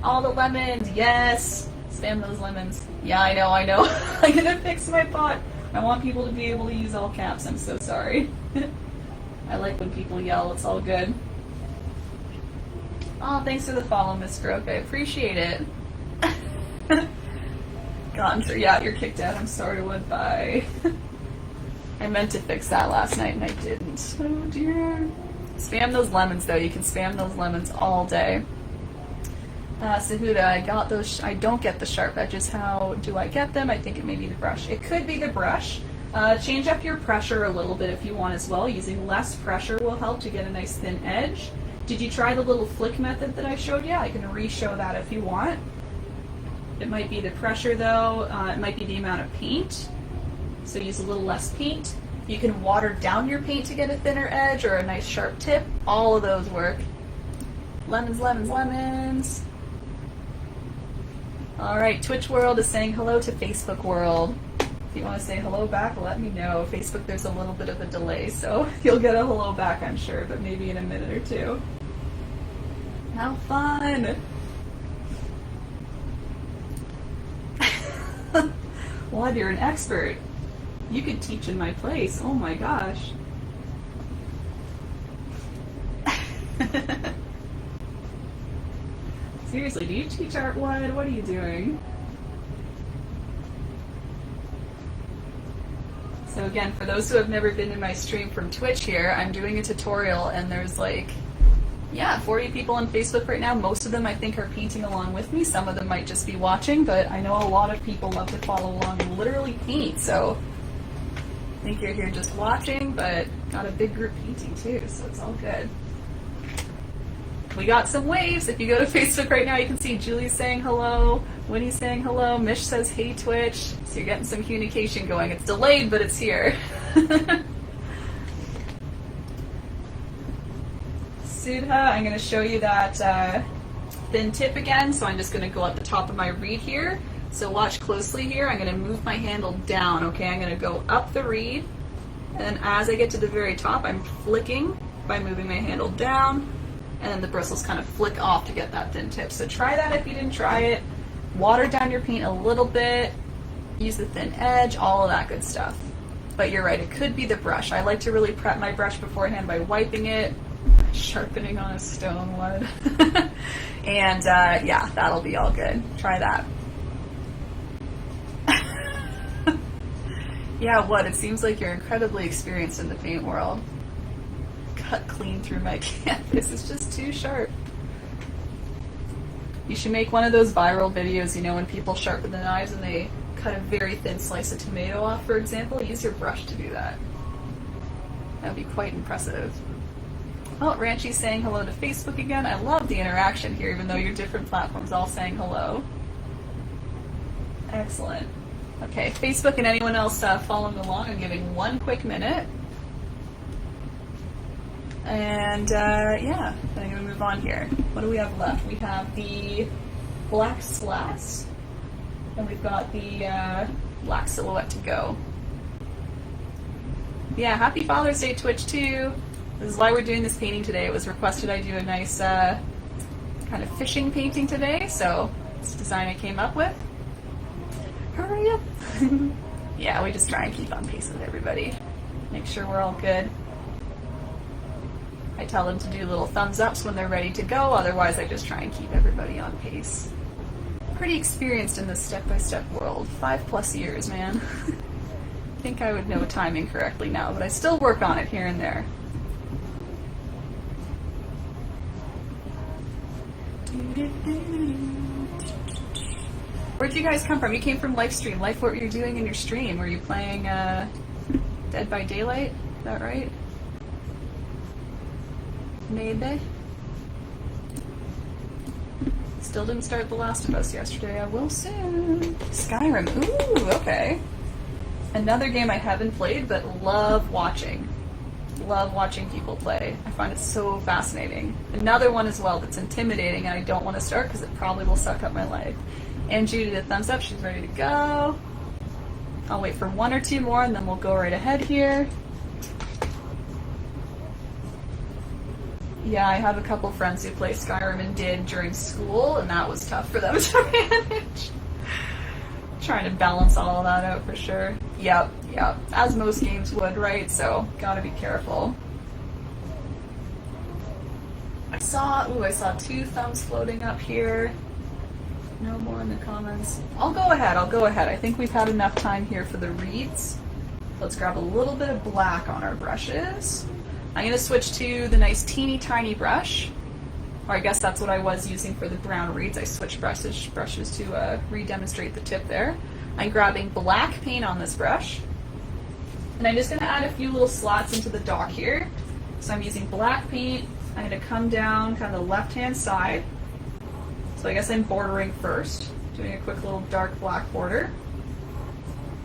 All the lemons. Yes. Spam those lemons. Yeah, I know. I'm gonna fix my bot. I want people to be able to use all caps. I'm so sorry. I like when people yell. It's all good. Oh, thanks for the follow, Miss Stroke. I appreciate it. God, I'm sure. Yeah, you're kicked out. I'm sorry. Bye. I meant to fix that last night and I didn't. Oh dear. Spam those lemons though. You can spam those lemons all day. Sahuda, I got those. I don't get the sharp edges. How do I get them? I think it may be the brush. It could be the brush. Change up your pressure a little bit if you want as well. Using less pressure will help to get a nice thin edge. Did you try the little flick method that I showed you? I can re-show that if you want. It might be the pressure though. It might be the amount of paint. So use a little less paint. You can water down your paint to get a thinner edge or a nice sharp tip. All of those work. Lemons, lemons, lemons. All right, Twitch World is saying hello to Facebook World. If you want to say hello back, let me know. Facebook, there's a little bit of a delay, so you'll get a hello back, I'm sure, but maybe in a minute or two. How fun! Wad, you're an expert. You could teach in my place. Oh my gosh. Seriously, do you teach art, Wad? What are you doing? So again, for those who have never been in my stream from Twitch here, I'm doing a tutorial and there's like, yeah, 40 people on Facebook right now. Most of them I think are painting along with me. Some of them might just be watching, but I know a lot of people love to follow along and literally paint, so I think you're here just watching, but got a big group painting too, so it's all good. We got some waves. If you go to Facebook right now, you can see Julie's saying hello, Winnie's saying hello, Mish says hey Twitch, so you're getting some communication going. It's delayed, but it's here. Sudha, I'm going to show you that thin tip again, so I'm just going to go at the top of my reed here. So watch closely here. I'm going to move my handle down, okay? I'm going to go up the reed, and then as I get to the very top, I'm flicking by moving my handle down, and then the bristles kind of flick off to get that thin tip. So try that if you didn't try it. Water down your paint a little bit, use the thin edge, all of that good stuff. But you're right, it could be the brush. I like to really prep my brush beforehand by wiping it, sharpening on a stone wood. And yeah, that'll be all good. Try that. Yeah, what? It seems like you're incredibly experienced in the paint world. Cut clean through my canvas. It's just too sharp. You should make one of those viral videos, you know, when people sharpen the knives and they cut a very thin slice of tomato off, for example. Use your brush to do that. That would be quite impressive. Oh, Ranchi's saying hello to Facebook again. I love the interaction here, even though you're different platforms all saying hello. Excellent. Okay, Facebook and anyone else following along, I'm giving one quick minute. And yeah, then I'm going to move on here. What do we have left? We have the black slats, and we've got the black silhouette to go. Yeah, happy Father's Day, Twitch, too. This is why we're doing this painting today. It was requested I do a nice kind of fishing painting today, so it's the design I came up with. Hurry up! Yeah, we just try and keep on pace with everybody. Make sure we're all good. I tell them to do little thumbs ups when they're ready to go, otherwise I just try and keep everybody on pace. Pretty experienced in this step-by-step world. 5+ years, man. I think I would know timing correctly now, but I still work on it here and there. Where'd you guys come from? You came from LIVESTREAM. Life, what were you doing in your stream? Were you playing Dead by Daylight? Is that right? Maybe. Still didn't start The Last of Us yesterday. I will soon. Skyrim. Ooh, okay. Another game I haven't played, but love watching. Love watching people play. I find it so fascinating. Another one as well that's intimidating and I don't want to start because it probably will suck up my life. And Judy did a thumbs up. She's ready to go. I'll wait for one or two more and then we'll go right ahead here. Yeah, I have a couple friends who play Skyrim and did during school, and that was tough for them to manage. Trying to balance all of that out for sure. Yep, as most games would, right? So, gotta be careful. I saw 2 thumbs floating up here. No more in the comments. I'll go ahead. I think we've had enough time here for the reads. Let's grab a little bit of black on our brushes. I'm going to switch to the nice teeny tiny brush, or I guess that's what I was using for the brown reeds. I switched brushes to re-demonstrate the tip there. I'm grabbing black paint on this brush, and I'm just going to add a few little slots into the dock here. So I'm using black paint. I'm going to come down kind of the left-hand side. So I guess I'm bordering first, doing a quick little dark black border.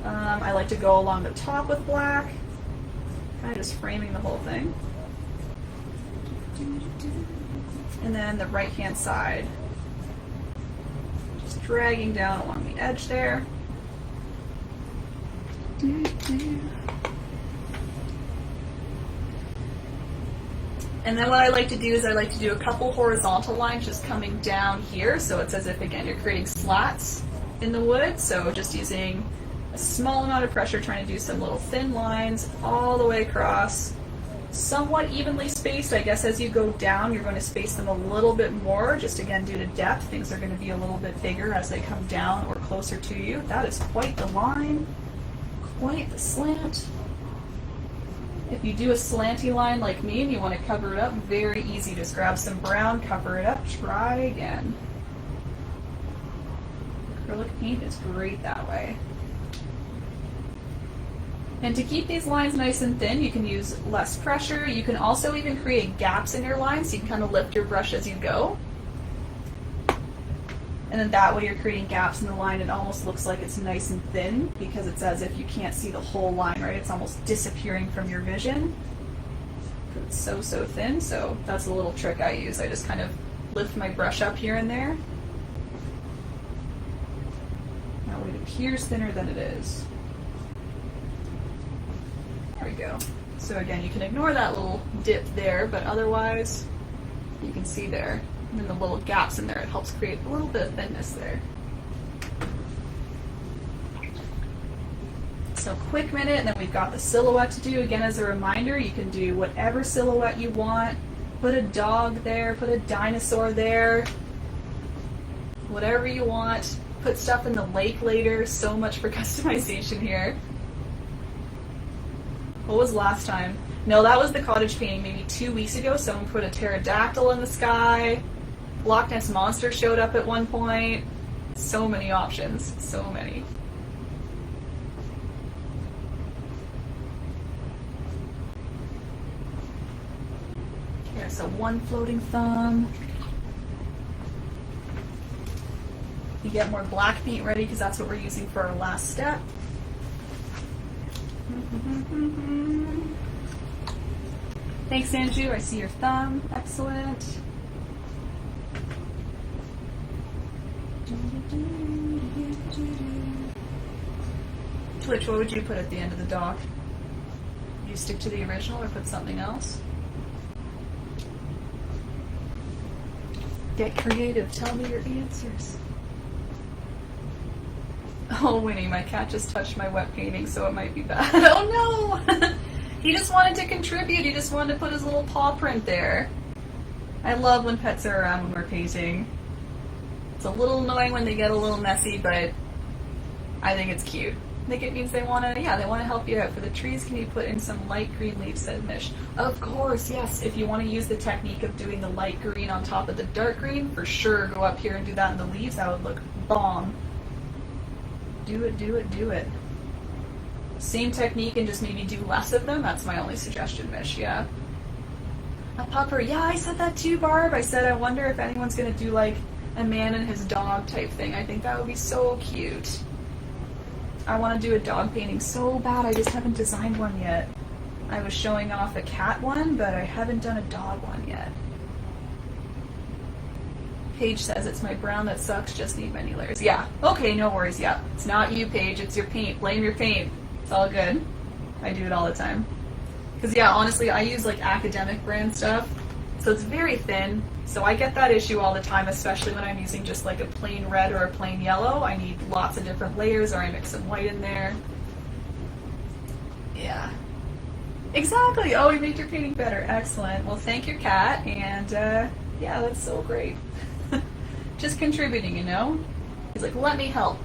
I like to go along the top with black, kind of just framing the whole thing. And then the right-hand side, just dragging down along the edge there. And then what I like to do is I like to do a couple horizontal lines just coming down here, so it's as if, again, you're creating slats in the wood. So just using a small amount of pressure, trying to do some little thin lines all the way across, somewhat evenly spaced. I guess as you go down, you're going to space them a little bit more, just again due to depth. Things are going to be a little bit bigger as they come down or closer to you. That is quite the line, quite the slant. If you do a slanty line like me and you want to cover it up, very easy. Just grab some brown, cover it up, try again. Acrylic paint is great that way. And to keep these lines nice and thin, you can use less pressure. You can also even create gaps in your lines, so you can kind of lift your brush as you go. And then that way you're creating gaps in the line. It almost looks like it's nice and thin because it's as if you can't see the whole line, right? It's almost disappearing from your vision. It's so thin, so that's a little trick I use. I just kind of lift my brush up here and there. That way it appears thinner than it is. There we go. So again, you can ignore that little dip there, but otherwise you can see there. And then the little gaps in there, it helps create a little bit of thinness there. So quick minute, and then we've got the silhouette to do. Again, as a reminder, you can do whatever silhouette you want. Put a dog there, put a dinosaur there, whatever you want. Put stuff in the lake later. So much for customization here. What was last time? No, that was the cottage painting maybe 2 weeks ago. Someone put a pterodactyl in the sky. Loch Ness Monster showed up at one point. So many options, so many. Okay, so one floating thumb. You get more black paint ready because that's what we're using for our last step. Thanks, Andrew. I see your thumb. Excellent. Twitch, what would you put at the end of the dock? Do you stick to the original or put something else? Get creative. Tell me your answers. Oh, Winnie, my cat just touched my wet painting, so it might be bad. Oh no! He just wanted to contribute. He just wanted to put his little paw print there. I love when pets are around when we're painting. It's a little annoying when they get a little messy, but I think it's cute. I think it means they want to, they want to help you out. For the trees, can you put in some light green leaves, said Mish? Of course, yes. If you want to use the technique of doing the light green on top of the dark green, for sure, go up here and do that in the leaves. That would look bomb. Do it, do it, do it. Same technique and just maybe do less of them. That's my only suggestion, Mish, yeah. A pupper, yeah, I said that too, Barb. I said I wonder if anyone's going to do like a man and his dog type thing. I think that would be so cute. I want to do a dog painting so bad, I just haven't designed one yet. I was showing off a cat one, but I haven't done a dog one yet. Paige says, it's my brown that sucks, just need many layers. Yeah, okay, no worries, yeah. It's not you, Paige, it's your paint. Blame your paint. It's all good. I do it all the time. Because yeah, honestly, I use like academic brand stuff, so it's very thin. So I get that issue all the time, especially when I'm using just like a plain red or a plain yellow. I need lots of different layers, or I mix some white in there. Yeah. Exactly. Oh, you made your painting better. Excellent. Well, thank your cat, and yeah, that's so great. Just contributing, you know? He's like, let me help.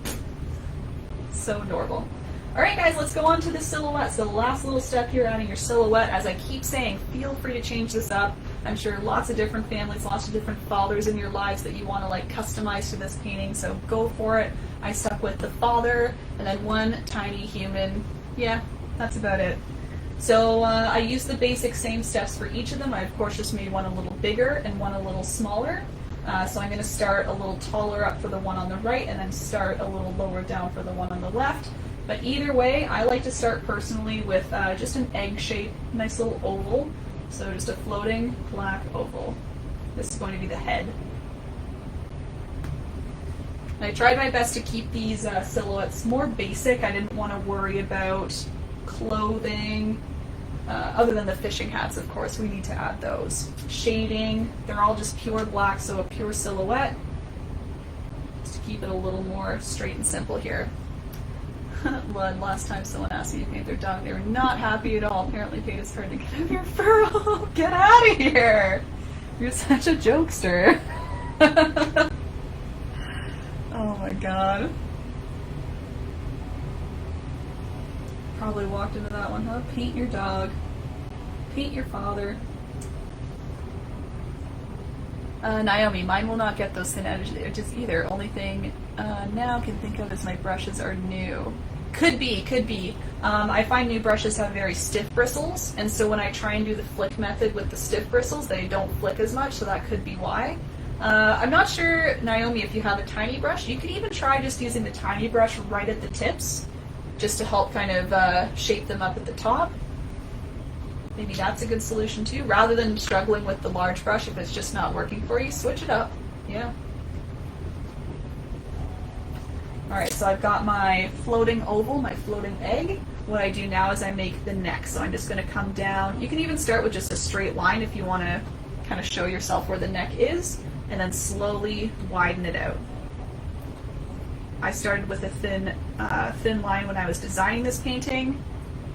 So adorable. Alright guys, let's go on to the silhouette. So the last little step here, adding your silhouette. As I keep saying, feel free to change this up. I'm sure lots of different families, lots of different fathers in your lives that you want to like customize to this painting, so go for it. I stuck with the father and then one tiny human. Yeah, that's about it. So I used the basic same steps for each of them. I of course just made one a little bigger and one a little smaller. So I'm going to start a little taller up for the one on the right and then start a little lower down for the one on the left. But either way, I like to start personally with just an egg shape, nice little oval. So just a floating black oval. This is going to be the head. And I tried my best to keep these silhouettes more basic. I didn't want to worry about clothing, other than the fishing hats, of course, we need to add those. Shading, they're all just pure black, so a pure silhouette. Just to keep it a little more straight and simple here. Last time someone asked me to paint their dog, they were not happy at all. Apparently paint is hard to get out of your fur. Get out of here! You're such a jokester. Oh my god. Probably walked into that one, huh? Paint your dog. Paint your father. Naomi, mine will not get those thin edges either. Only thing now I can think of is my brushes are new. Could be, could be. I find new brushes have very stiff bristles, and so when I try and do the flick method with the stiff bristles, they don't flick as much, so that could be why. I'm not sure, Naomi, if you have a tiny brush. You could even try just using the tiny brush right at the tips, just to help kind of shape them up at the top. Maybe that's a good solution too. Rather than struggling with the large brush, if it's just not working for you, switch it up. Yeah. Alright, so I've got my floating oval, my floating egg. What I do now is I make the neck. So I'm just going to come down. You can even start with just a straight line if you want to kind of show yourself where the neck is, and then slowly widen it out. I started with a thin line when I was designing this painting,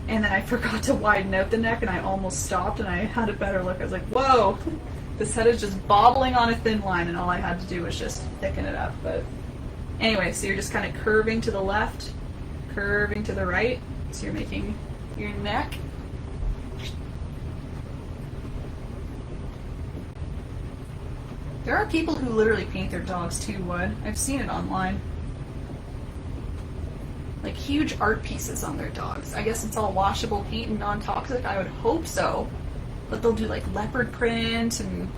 and then I forgot to widen out the neck and I almost stopped and I had a better look. I was like, whoa, this head is just bobbling on a thin line, and all I had to do was just thicken it up. But anyway, so you're just kind of curving to the left, curving to the right, so you're making your neck. There are people who literally paint their dogs too, Wood. I've seen it online. Like huge art pieces on their dogs. I guess it's all washable paint and non-toxic. I would hope so. But they'll do like leopard print and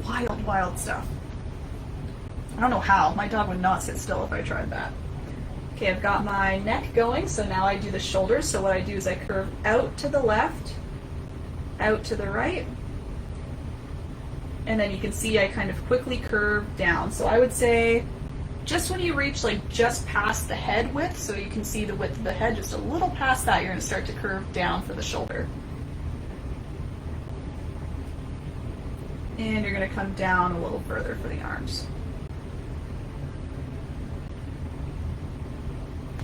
wild, wild stuff. I don't know how. My dog would not sit still if I tried that. Okay, I've got my neck going, so now I do the shoulders. So what I do is I curve out to the left, out to the right, and then you can see I kind of quickly curve down. So I would say just when you reach like just past the head width, so you can see the width of the head, just a little past that, you're going to start to curve down for the shoulder. And you're going to come down a little further for the arms.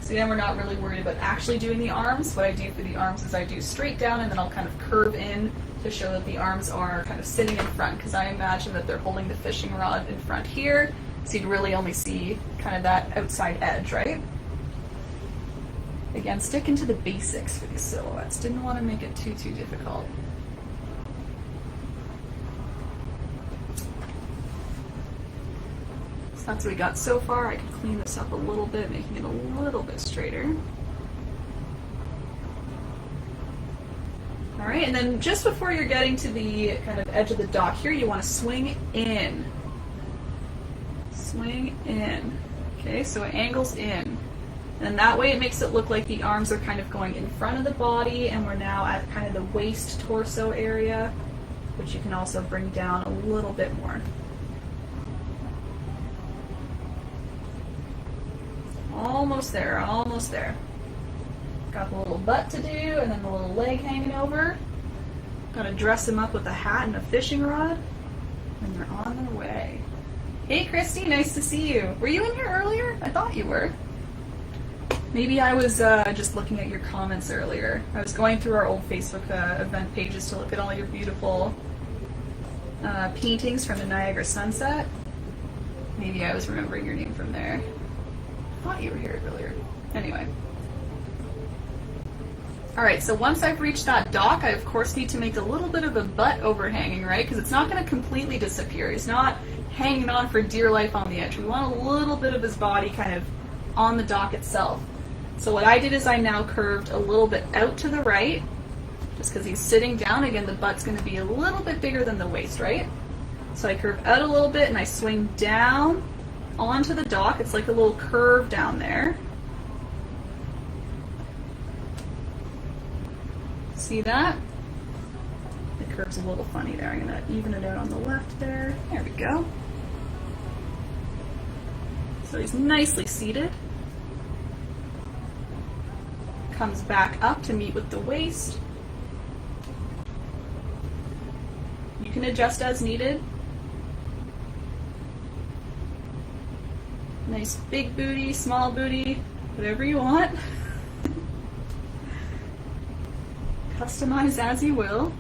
So then we're not really worried about actually doing the arms. What I do for the arms is I do straight down and then I'll kind of curve in to show that the arms are kind of sitting in front, because I imagine that they're holding the fishing rod in front here, so you'd really only see kind of that outside edge, right? Again, sticking to the basics for these silhouettes. Didn't want to make it too difficult. So that's what we got so far. I can clean this up a little bit, making it a little bit straighter. All right, and then just before you're getting to the kind of edge of the dock here, you want to swing in. Swing in. Okay, so it angles in. And that way it makes it look like the arms are kind of going in front of the body, and we're now at kind of the waist torso area, which you can also bring down a little bit more. Almost there, almost there. Got the little butt to do, and then the little leg hanging over. Gotta dress them up with a hat and a fishing rod, and they're on their way. Hey Christy, nice to see you. Were you in here earlier? I thought you were. Maybe I was just looking at your comments earlier. I was going through our old Facebook event pages to look at all your beautiful paintings from the Niagara sunset. Maybe I was remembering your name from there. I thought you were here earlier. Anyway. All right, so once I've reached that dock, I of course need to make a little bit of a butt overhanging, right? Because it's not going to completely disappear. He's not hanging on for dear life on the edge. We want a little bit of his body kind of on the dock itself. So what I did is I now curved a little bit out to the right, just because he's sitting down. Again, the butt's going to be a little bit bigger than the waist, right? So I curve out a little bit and I swing down onto the dock. It's like a little curve down there. See that? The curve's a little funny there. I'm going to even it out on the left there. There we go. So he's nicely seated. Comes back up to meet with the waist. You can adjust as needed. Nice big booty, small booty, whatever you want. Customize as you will.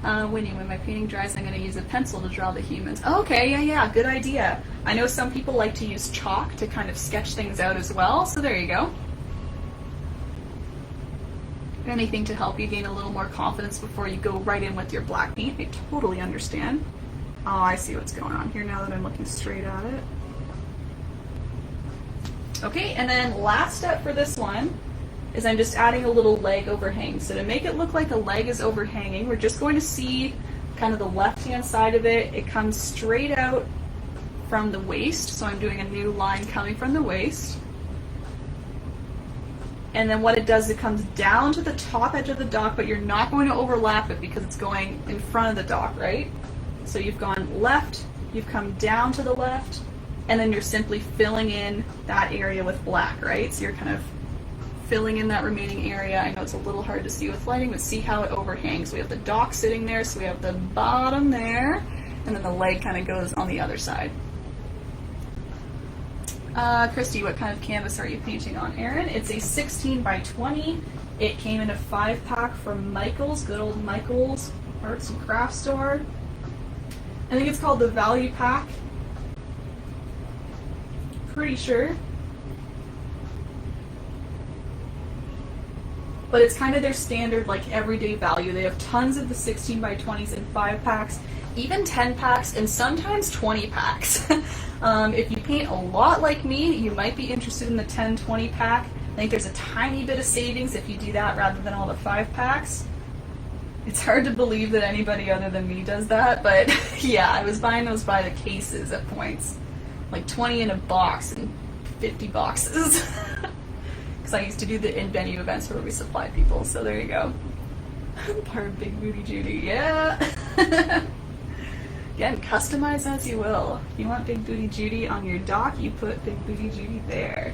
When my painting dries, I'm going to use a pencil to draw the humans. Okay, yeah, good idea. I know some people like to use chalk to kind of sketch things out as well, so there you go. Anything to help you gain a little more confidence before you go right in with your black paint. I totally understand. Oh, I see what's going on here now that I'm looking straight at it. Okay, and then last step for this one is I'm just adding a little leg overhang. So to make it look like a leg is overhanging, we're just going to see kind of the left-hand side of it. It comes straight out from the waist, so I'm doing a new line coming from the waist. And then what it does, it comes down to the top edge of the dock, but you're not going to overlap it because it's going in front of the dock, right? So you've gone left, you've come down to the left, and then you're simply filling in that area with black, right? So you're kind of filling in that remaining area. I know it's a little hard to see with lighting, but see how it overhangs. We have the dock sitting there, so we have the bottom there, and then the leg kind of goes on the other side. Christy, what kind of canvas are you painting on? Erin, it's a 16 by 20. It came in a 5-pack from Michael's, good old Michael's Arts and Crafts store. I think it's called the Value Pack. Pretty sure. But it's kind of their standard, like, everyday value. They have tons of the 16 by 20s in 5-packs, even 10-packs, and sometimes 20-packs. If you paint a lot like me, you might be interested in the 10-20 pack. I think there's a tiny bit of savings if you do that rather than all the 5-packs. It's hard to believe that anybody other than me does that, but yeah, I was buying those by the cases at points. Like 20 in a box and 50 boxes. Because I used to do the in-venue events where we supplied people, so there you go. Part of Big Booty Judy, yeah. Again, customize as you will. If you want Big Booty Judy on your dock, you put Big Booty Judy there.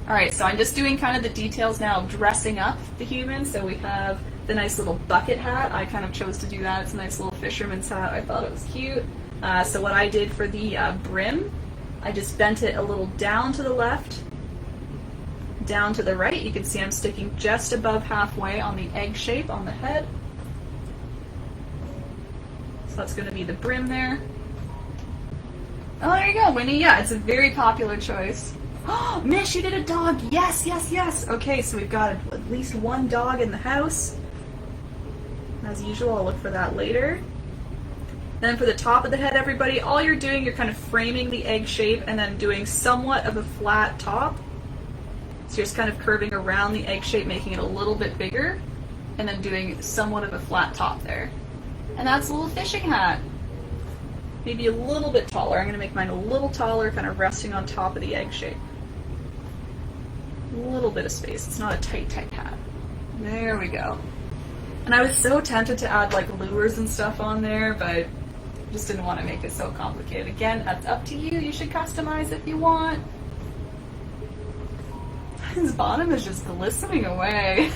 Alright, so I'm just doing kind of the details now of dressing up the human. So we have the nice little bucket hat. I kind of chose to do that. It's a nice little fisherman's hat. I thought it was cute. So what I did for the brim, I just bent it a little down to the left, down to the right. You can see I'm sticking just above halfway on the egg shape on the head. That's going to be the brim there. Oh, there you go, Winnie. Yeah, it's a very popular choice. Oh, Mish, you did a dog. Yes, yes, yes. Okay, so we've got at least one dog in the house. As usual, I'll look for that later. Then for the top of the head, everybody, all you're doing, you're kind of framing the egg shape and then doing somewhat of a flat top. So you're just kind of curving around the egg shape, making it a little bit bigger, and then doing somewhat of a flat top there. And that's a little fishing hat. Maybe a little bit taller. I'm going to make mine a little taller, kind of resting on top of the egg shape. A little bit of space. It's not a tight, tight hat. There we go. And I was so tempted to add like lures and stuff on there, but just didn't want to make it so complicated. Again, that's up to you. You should customize if you want. His bottom is just glistening away.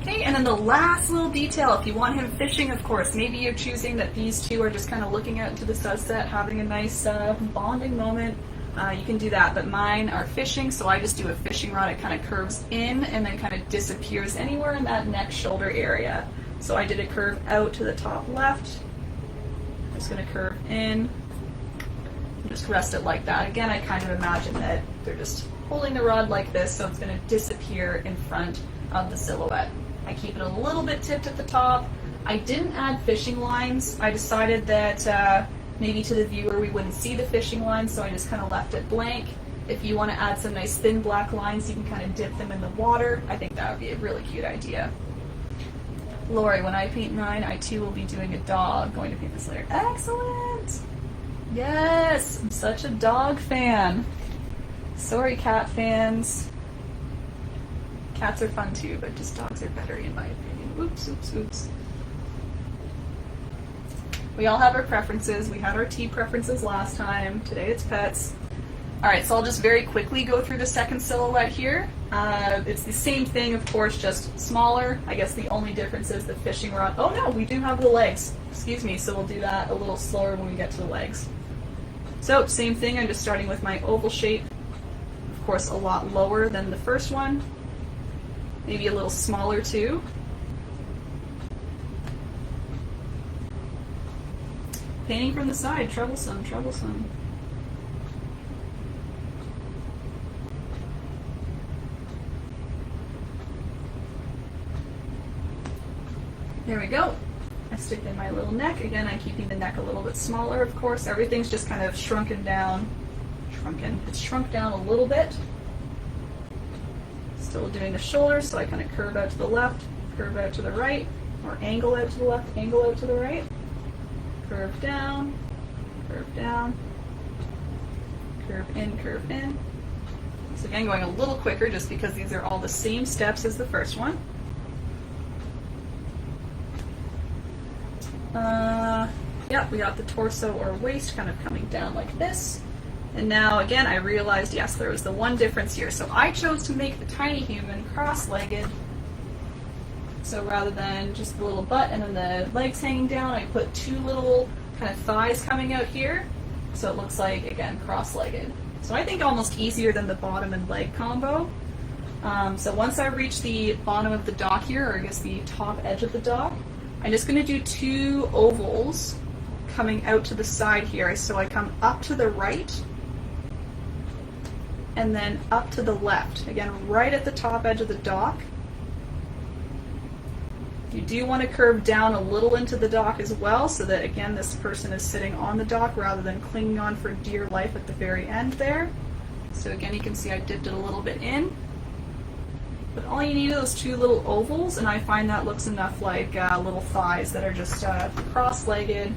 Okay, and then the last little detail, if you want him fishing, of course, maybe you're choosing that these two are just kind of looking out into the sunset, having a nice bonding moment. You can do that, but mine are fishing, so I just do a fishing rod. It kind of curves in and then kind of disappears anywhere in that neck shoulder area. So I did a curve out to the top left. I'm just going to curve in, Just rest it like that. Again, I kind of imagine that they're just holding the rod like this, so it's going to disappear in front of the silhouette. I keep it a little bit tipped at the top. I didn't add fishing lines. I decided that maybe to the viewer we wouldn't see the fishing lines, so I just kind of left it blank. If you want to add some nice thin black lines, you can kind of dip them in the water. I think that would be a really cute idea. Lori, when I paint mine, I too will be doing a dog. Going to paint this later. Excellent! Yes! I'm such a dog fan. Sorry, cat fans. Cats are fun too, but just dogs are better in my opinion. Oops, oops, oops. We all have our preferences. We had our tea preferences last time. Today it's pets. Alright, so I'll just very quickly go through the second silhouette here. It's the same thing, of course, just smaller. I guess the only difference is the fishing rod. Oh no, we do have the legs. Excuse me, so we'll do that a little slower when we get to the legs. So, same thing, I'm just starting with my oval shape. Of course, a lot lower than the first one. Maybe a little smaller too. Painting from the side, troublesome, troublesome. There we go. I stick in my little neck. Again, I'm keeping the neck a little bit smaller, of course. Everything's just kind of shrunken down. It's shrunk down a little bit. Still doing the shoulders, so I kind of curve out to the left, curve out to the right, or angle out to the left, angle out to the right. Curve down, curve down, curve in, curve in. So again, going a little quicker just because these are all the same steps as the first one. Yep, we got the torso or waist kind of coming down like this. And now again, I realized, yes, there was the one difference here. So I chose to make the tiny human cross-legged. So rather than just the little butt and then the legs hanging down, I put two little kind of thighs coming out here. So it looks like, again, cross-legged. So I think almost easier than the bottom and leg combo. So once I reach the bottom of the dock here, or I guess the top edge of the dock, I'm just going to do two ovals coming out to the side here. So I come up to the right and then up to the left. Again, right at the top edge of the dock. You do want to curve down a little into the dock as well, so that again this person is sitting on the dock rather than clinging on for dear life at the very end there. So again, you can see I dipped it a little bit in. But all you need are those two little ovals, and I find that looks enough like little thighs that are just cross-legged,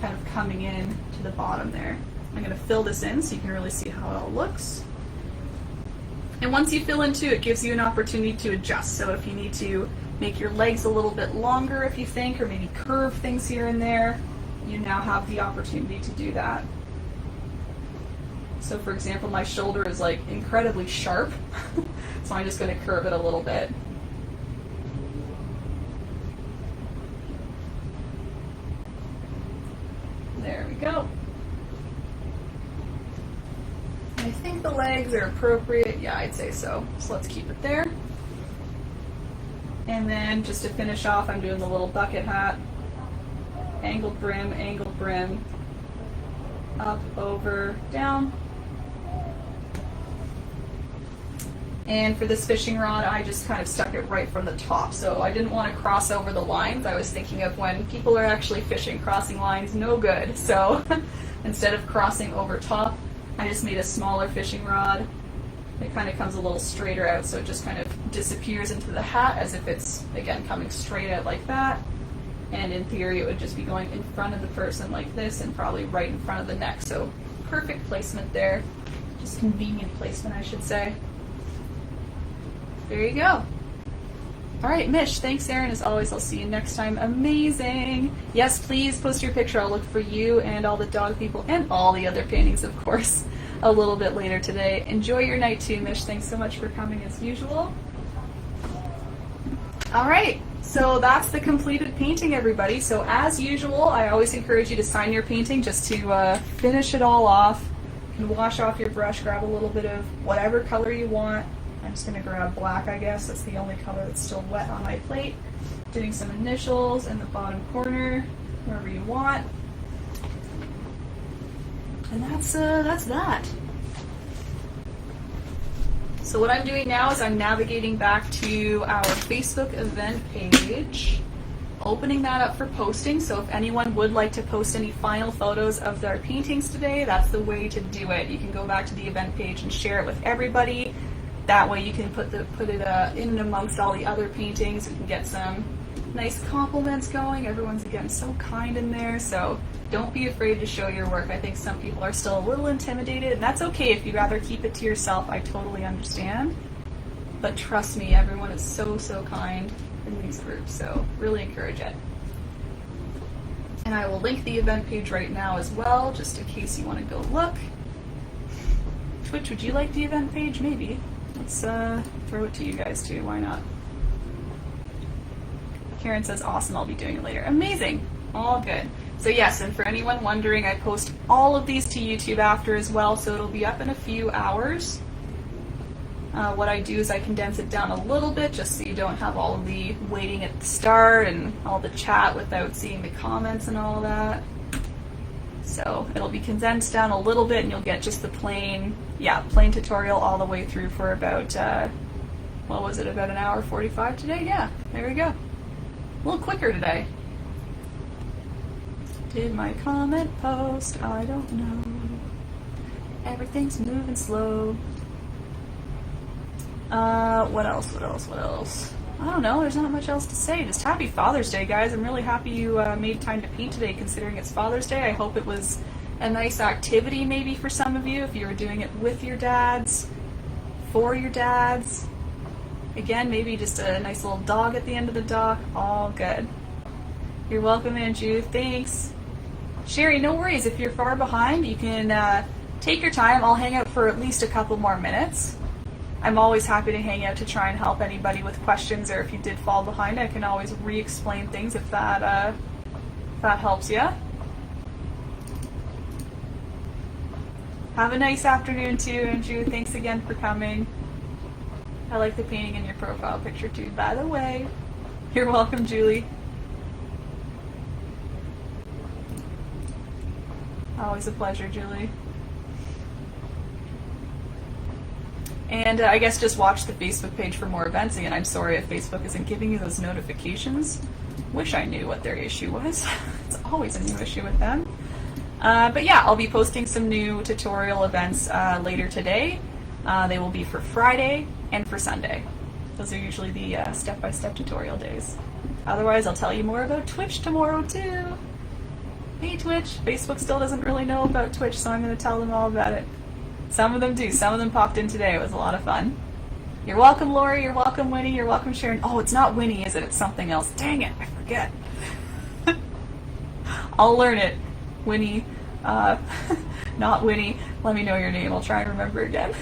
kind of coming in to the bottom there. I'm going to fill this in so you can really see how it all looks. And once you fill into it, it gives you an opportunity to adjust. So if you need to make your legs a little bit longer if you think, or maybe curve things here and there, you now have the opportunity to do that. So for example, my shoulder is like incredibly sharp, so I'm just going to curve it a little bit. There we go. I think the legs are appropriate. Yeah, I'd say so. So let's keep it there. And then just to finish off, I'm doing the little bucket hat. Angled brim, up, over, down. And for this fishing rod, I just kind of stuck it right from the top. So I didn't want to cross over the lines. I was thinking of when people are actually fishing, crossing lines, no good. So instead of crossing over top, I just made a smaller fishing rod. It kind of comes a little straighter out, so it just kind of disappears into the hat as if it's, again, coming straight out like that. And in theory, it would just be going in front of the person like this and probably right in front of the neck. So perfect placement there. Just convenient placement, I should say. There you go. All right, Mish, thanks, Erin. As always, I'll see you next time. Amazing. Yes, please post your picture. I'll look for you and all the dog people and all the other paintings, of course, a little bit later today. Enjoy your night too, Mish. Thanks so much for coming as usual. All right, so that's the completed painting, everybody. So as usual, I always encourage you to sign your painting just to finish it all off. You can wash off your brush, grab a little bit of whatever color you want. I'm just going to grab black, I guess. That's the only color that's still wet on my plate. Doing some initials in the bottom corner, wherever you want. And that's that. So what I'm doing now is I'm navigating back to our Facebook event page, opening that up for posting. So if anyone would like to post any final photos of their paintings today, that's the way to do it. You can go back to the event page and share it with everybody. That way you can put it in and amongst all the other paintings. We can get some nice compliments going. Everyone's again so kind in there, so don't be afraid to show your work. I think some people are still a little intimidated, and that's okay if you'd rather keep it to yourself. I totally understand. But trust me, everyone is so, so kind in these groups, so really encourage it. And I will link the event page right now as well, just in case you want to go look. Twitch, would you like the event page? Maybe. Let's throw it to you guys too, why not? Karen says, awesome, I'll be doing it later. Amazing, all good. So yes, and for anyone wondering, I post all of these to YouTube after as well, so it'll be up in a few hours. What I do is I condense it down a little bit just so you don't have all of the waiting at the start and all the chat without seeing the comments and all that. So it'll be condensed down a little bit and you'll get just the plain tutorial all the way through for about, what was it, about an hour 45 today? Yeah, there we go. A little quicker today. Did my comment post? I don't know. Everything's moving slow. What else? I don't know, there's not much else to say. Just happy Father's Day, guys. I'm really happy you made time to paint today considering it's Father's Day. I hope it was a nice activity maybe for some of you, if you were doing it with your dads, for your dads. Again, maybe just a nice little dog at the end of the dock. All good. You're welcome, Andrew. Thanks. Sherry, no worries. If you're far behind, you can take your time. I'll hang out for at least a couple more minutes. I'm always happy to hang out to try and help anybody with questions, or if you did fall behind, I can always re-explain things if that helps you. Have a nice afternoon too, Andrew. Thanks again for coming. I like the painting in your profile picture too, by the way. You're welcome, Julie. Always a pleasure, Julie. And I guess just watch the Facebook page for more events. Again, I'm sorry if Facebook isn't giving you those notifications. Wish I knew what their issue was. It's always a new issue with them. But yeah, I'll be posting some new tutorial events later today. They will be for Friday and for Sunday. Those are usually the step-by-step tutorial days. Otherwise, I'll tell you more about Twitch tomorrow too. Hey Twitch! Facebook still doesn't really know about Twitch, so I'm going to tell them all about it. Some of them do. Some of them popped in today. It was a lot of fun. You're welcome, Lori. You're welcome, Winnie. You're welcome, Sharon. Oh, it's not Winnie, is it? It's something else. Dang it, I forget. I'll learn it. Winnie. Not Winnie. Let me know your name. I'll try and remember again.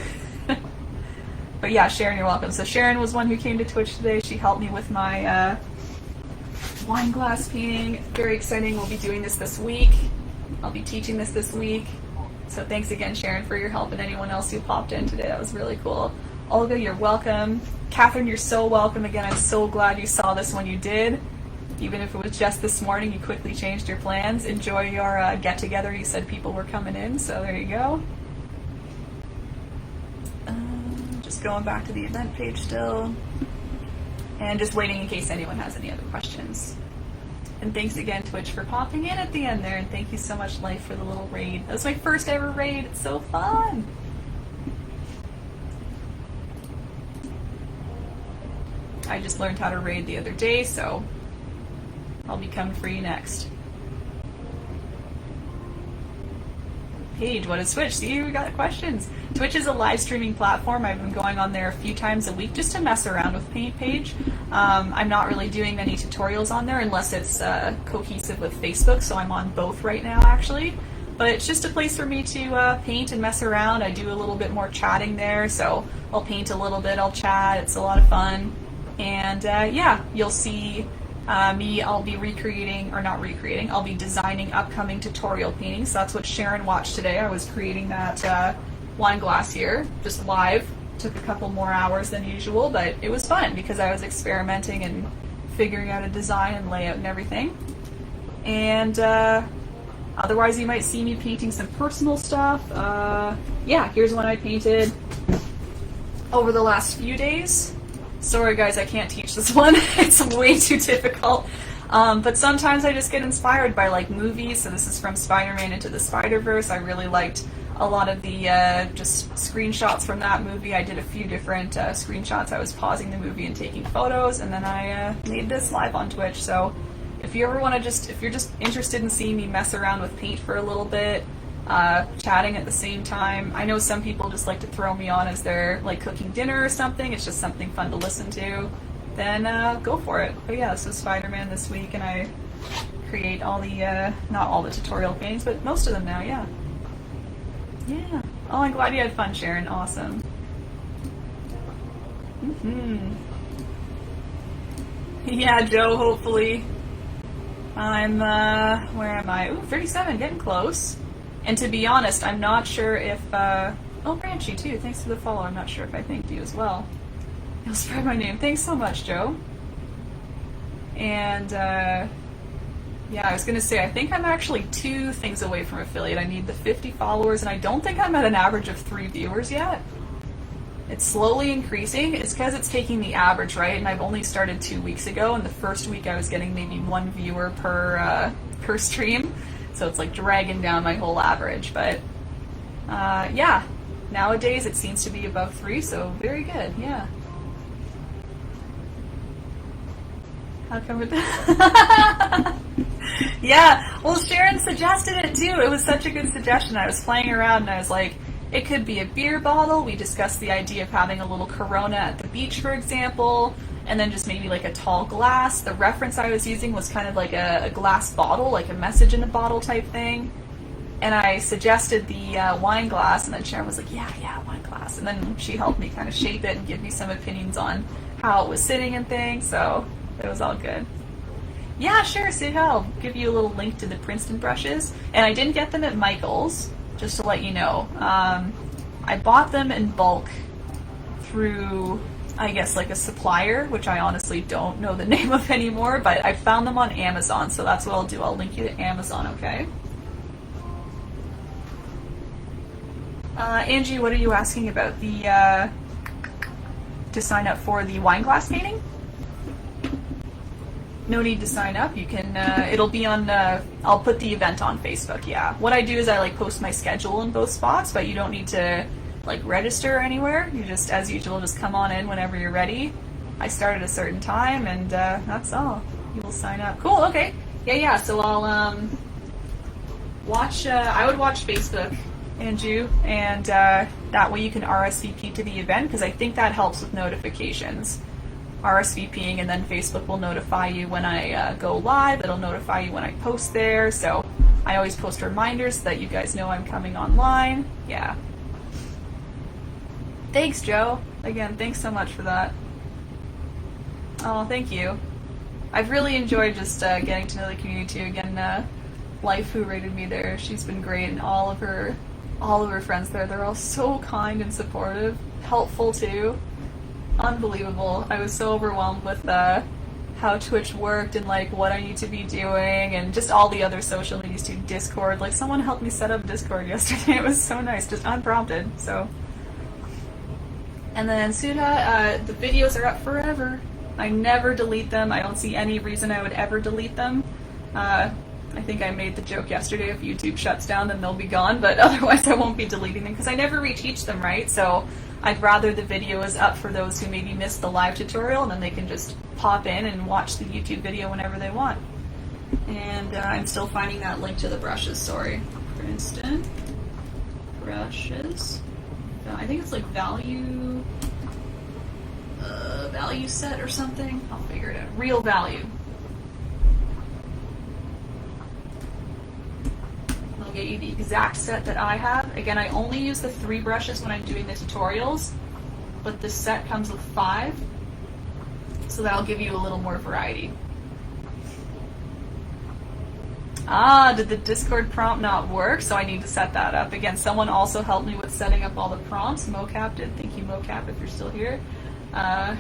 But yeah, Sharon, you're welcome. So Sharon was one who came to Twitch today. She helped me with my wine glass painting. Very exciting. We'll be doing this week. I'll be teaching this week. So thanks again, Sharon, for your help, and anyone else who popped in today. That was really cool. Olga, you're welcome. Catherine, you're so welcome. Again, I'm so glad you saw this when you did. Even if it was just this morning, you quickly changed your plans. Enjoy your get-together. You said people were coming in, so there you go. Just going back to the event page still. And just waiting in case anyone has any other questions. And thanks again, Twitch, for popping in at the end there. And thank you so much, Life, for the little raid. That was my first ever raid. It's so fun. I just learned how to raid the other day, so I'll be coming for you next. Paige, what is Twitch? See, we got questions. Twitch is a live streaming platform. I've been going on there a few times a week just to mess around with Paige. I'm not really doing many tutorials on there unless it's cohesive with Facebook, so I'm on both right now actually. But it's just a place for me to paint and mess around. I do a little bit more chatting there, so I'll paint a little bit, I'll chat, it's a lot of fun. And yeah, you'll see me, I'll be I'll be designing upcoming tutorial paintings. So that's what Sharon watched today. I was creating that wine glass here, just live. Took a couple more hours than usual, but it was fun because I was experimenting and figuring out a design and layout and everything. And Otherwise, you might see me painting some personal stuff. Yeah, here's one I painted over the last few days. Sorry guys, I can't teach this one. It's way too difficult. But sometimes I just get inspired by like movies. So this is from Spider-Man Into the Spider-Verse. I really liked a lot of the just screenshots from that movie. I did a few different screenshots. I was pausing the movie and taking photos, and then I made this live on Twitch. So if you ever want to if you're just interested in seeing me mess around with paint for a little bit, chatting at the same time. I know some people just like to throw me on as they're like cooking dinner or something. It's just something fun to listen to. Then go for it. But yeah, this was Spider-Man this week, and I create all the, not all the tutorial paintings, but most of them now, yeah. Yeah. Oh, I'm glad you had fun, Sharon. Awesome. Yeah, Joe, hopefully. I'm, where am I? Ooh, 37, getting close. And to be honest, I'm not sure if, oh, Branchy too, thanks for the follow. I'm not sure if I thanked you as well. You'll spread my name. Thanks so much, Joe. And, yeah, I was going to say, I think I'm actually 2 things away from affiliate. I need the 50 followers, and I don't think I'm at an average of 3 viewers yet. It's slowly increasing. It's because it's taking the average, right? And I've only started 2 weeks ago, and the first week I was getting maybe 1 viewer per stream. So it's like dragging down my whole average. But, yeah, nowadays it seems to be above 3, so very good, yeah. How come it... Yeah, well, Sharon suggested it too. It was such a good suggestion. I was playing around and I was like, it could be a beer bottle. We discussed the idea of having a little Corona at the beach, for example, and then just maybe like a tall glass. The reference I was using was kind of like a glass bottle, like a message in a bottle type thing. And I suggested the wine glass, and then Sharon was like, yeah, wine glass. And then she helped me kind of shape it and give me some opinions on how it was sitting and things, so it was all good. Yeah, sure, Sid, I'll give you a little link to the Princeton brushes. And I didn't get them at Michael's, just to let you know. I bought them in bulk through, I guess, like a supplier, which I honestly don't know the name of anymore, but I found them on Amazon, so that's what I'll do. I'll link you to Amazon, okay? Angie, what are you asking about? The, to sign up for the wine glass painting? No need to sign up. You can, it'll be on, I'll put the event on Facebook, yeah. What I do is I like post my schedule in both spots, but you don't need to like register anywhere. You just, as usual, just come on in whenever you're ready. I start at a certain time, and that's all. You will sign up. Cool, okay. Yeah, so I'll watch, I would watch Facebook, Andrew, and that way you can RSVP to the event, because I think that helps with notifications. RSVPing, and then Facebook will notify you when I go live. It'll notify you when I post there, so I always post reminders so that you guys know I'm coming online. Yeah. Thanks, Joe. Again, thanks so much for that. Oh, thank you. I've really enjoyed just getting to know the community too. Again, Life, who rated me there, she's been great, and all of her friends there, they're all so kind and supportive, helpful too. Unbelievable. I was so overwhelmed with how Twitch worked and like what I need to be doing, and just all the other social medias too. Discord, like someone helped me set up Discord yesterday. It was so nice, just unprompted. So, and then Sudha, the videos are up forever. I never delete them. I don't see any reason I would ever delete them. I think I made the joke yesterday, if YouTube shuts down then they'll be gone, but otherwise I won't be deleting them because I never reteach them, right? So I'd rather the video is up for those who maybe missed the live tutorial, and then they can just pop in and watch the YouTube video whenever they want. And I'm still finding that link to the brushes, sorry. Princeton brushes. I think it's like value set or something. I'll figure it out. Real value. I'll get you the exact set that I have. Again, I only use the 3 brushes when I'm doing the tutorials, but this set comes with 5, so that'll give you a little more variety. Ah, did the Discord prompt not work? So I need to set that up. Again, someone also helped me with setting up all the prompts. Mocap did. Thank you, Mocap, if you're still here. So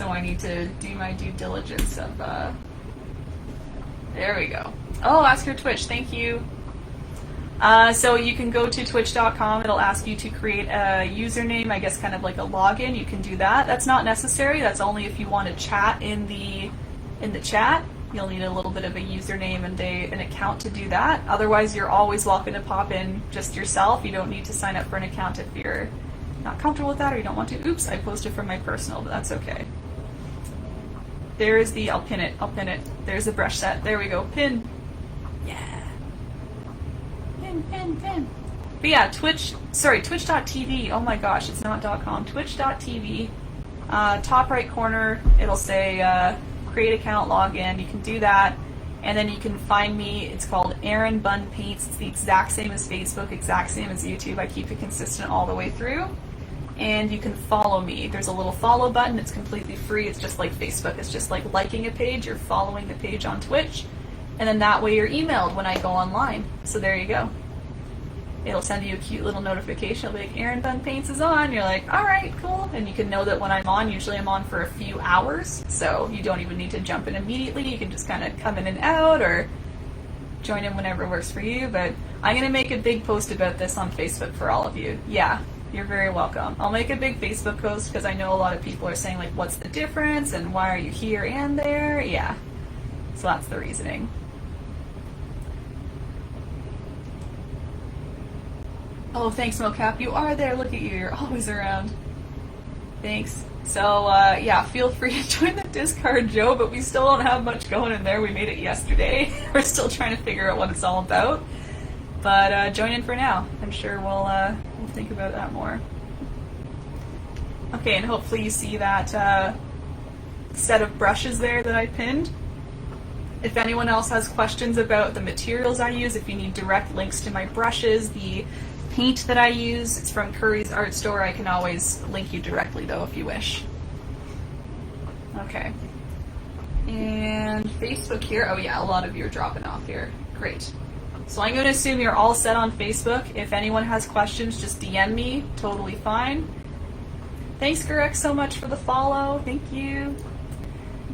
I need to do my due diligence of There we go. Oh, ask your Twitch. Thank you. So you can go to twitch.com. It'll ask you to create a username, I guess kind of like a login. You can do that. That's not necessary. That's only if you want to chat in the chat. You'll need a little bit of a username and an account to do that. Otherwise, you're always welcome to pop in just yourself. You don't need to sign up for an account if you're not comfortable with that or you don't want to. Oops, I posted from my personal, but that's okay. There's the, I'll pin it. There's the brush set. There we go. Pin. Yeah. Pin. But yeah, twitch.tv. Oh my gosh, it's not .com. Twitch.tv. Top right corner, it'll say create account, login. You can do that. And then you can find me. It's called erinbunpaints. It's the exact same as Facebook, exact same as YouTube. I keep it consistent all the way through. And you can follow me. There's a little follow button. It's completely free. It's just like Facebook. It's just like liking a page. You're following the page on Twitch. And then that way you're emailed when I go online. So there you go. It'll send you a cute little notification. It'll be like, erinbunpaints is on. You're like, all right, cool. And you can know that when I'm on, usually I'm on for a few hours. So you don't even need to jump in immediately. You can just kind of come in and out or join in whenever works for you. But I'm going to make a big post about this on Facebook for all of you. Yeah, you're very welcome. I'll make a big Facebook post because I know a lot of people are saying, like, what's the difference and why are you here and there? Yeah, so that's the reasoning. Oh, thanks, Mocap. You are there. Look at you. You're always around. Thanks. So, yeah, feel free to join the Discard, Joe, but we still don't have much going in there. We made it yesterday. We're still trying to figure out what it's all about. But join in for now. I'm sure we'll think about that more. Okay, and hopefully you see that set of brushes there that I pinned. If anyone else has questions about the materials I use, if you need direct links to my brushes, the paint that I use, it's from Curry's Art Store. I can always link you directly though if you wish. Okay. And Facebook here. Oh yeah, a lot of you are dropping off here. Great. So I'm going to assume you're all set on Facebook. If anyone has questions, just DM me. Totally fine. Thanks, Gurek, so much for the follow. Thank you.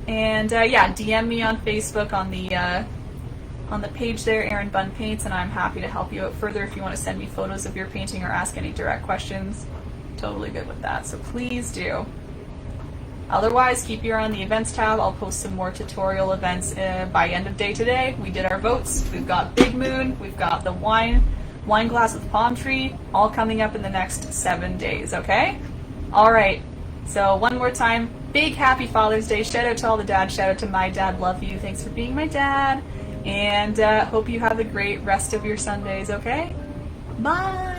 And yeah, DM me on Facebook on the page there, erinbunpaints, and I'm happy to help you out further if you want to send me photos of your painting or ask any direct questions. Totally good with that, so please do. Otherwise, keep your eye on the events tab. I'll post some more tutorial events by end of day today. We did our votes. We've got Big Moon. We've got the wine glass with palm tree, all coming up in the next 7 days, okay? All right, so one more time, big happy Father's Day. Shout out to all the dads. Shout out to my dad. Love you. Thanks for being my dad. And hope you have a great rest of your Sundays, okay? Bye!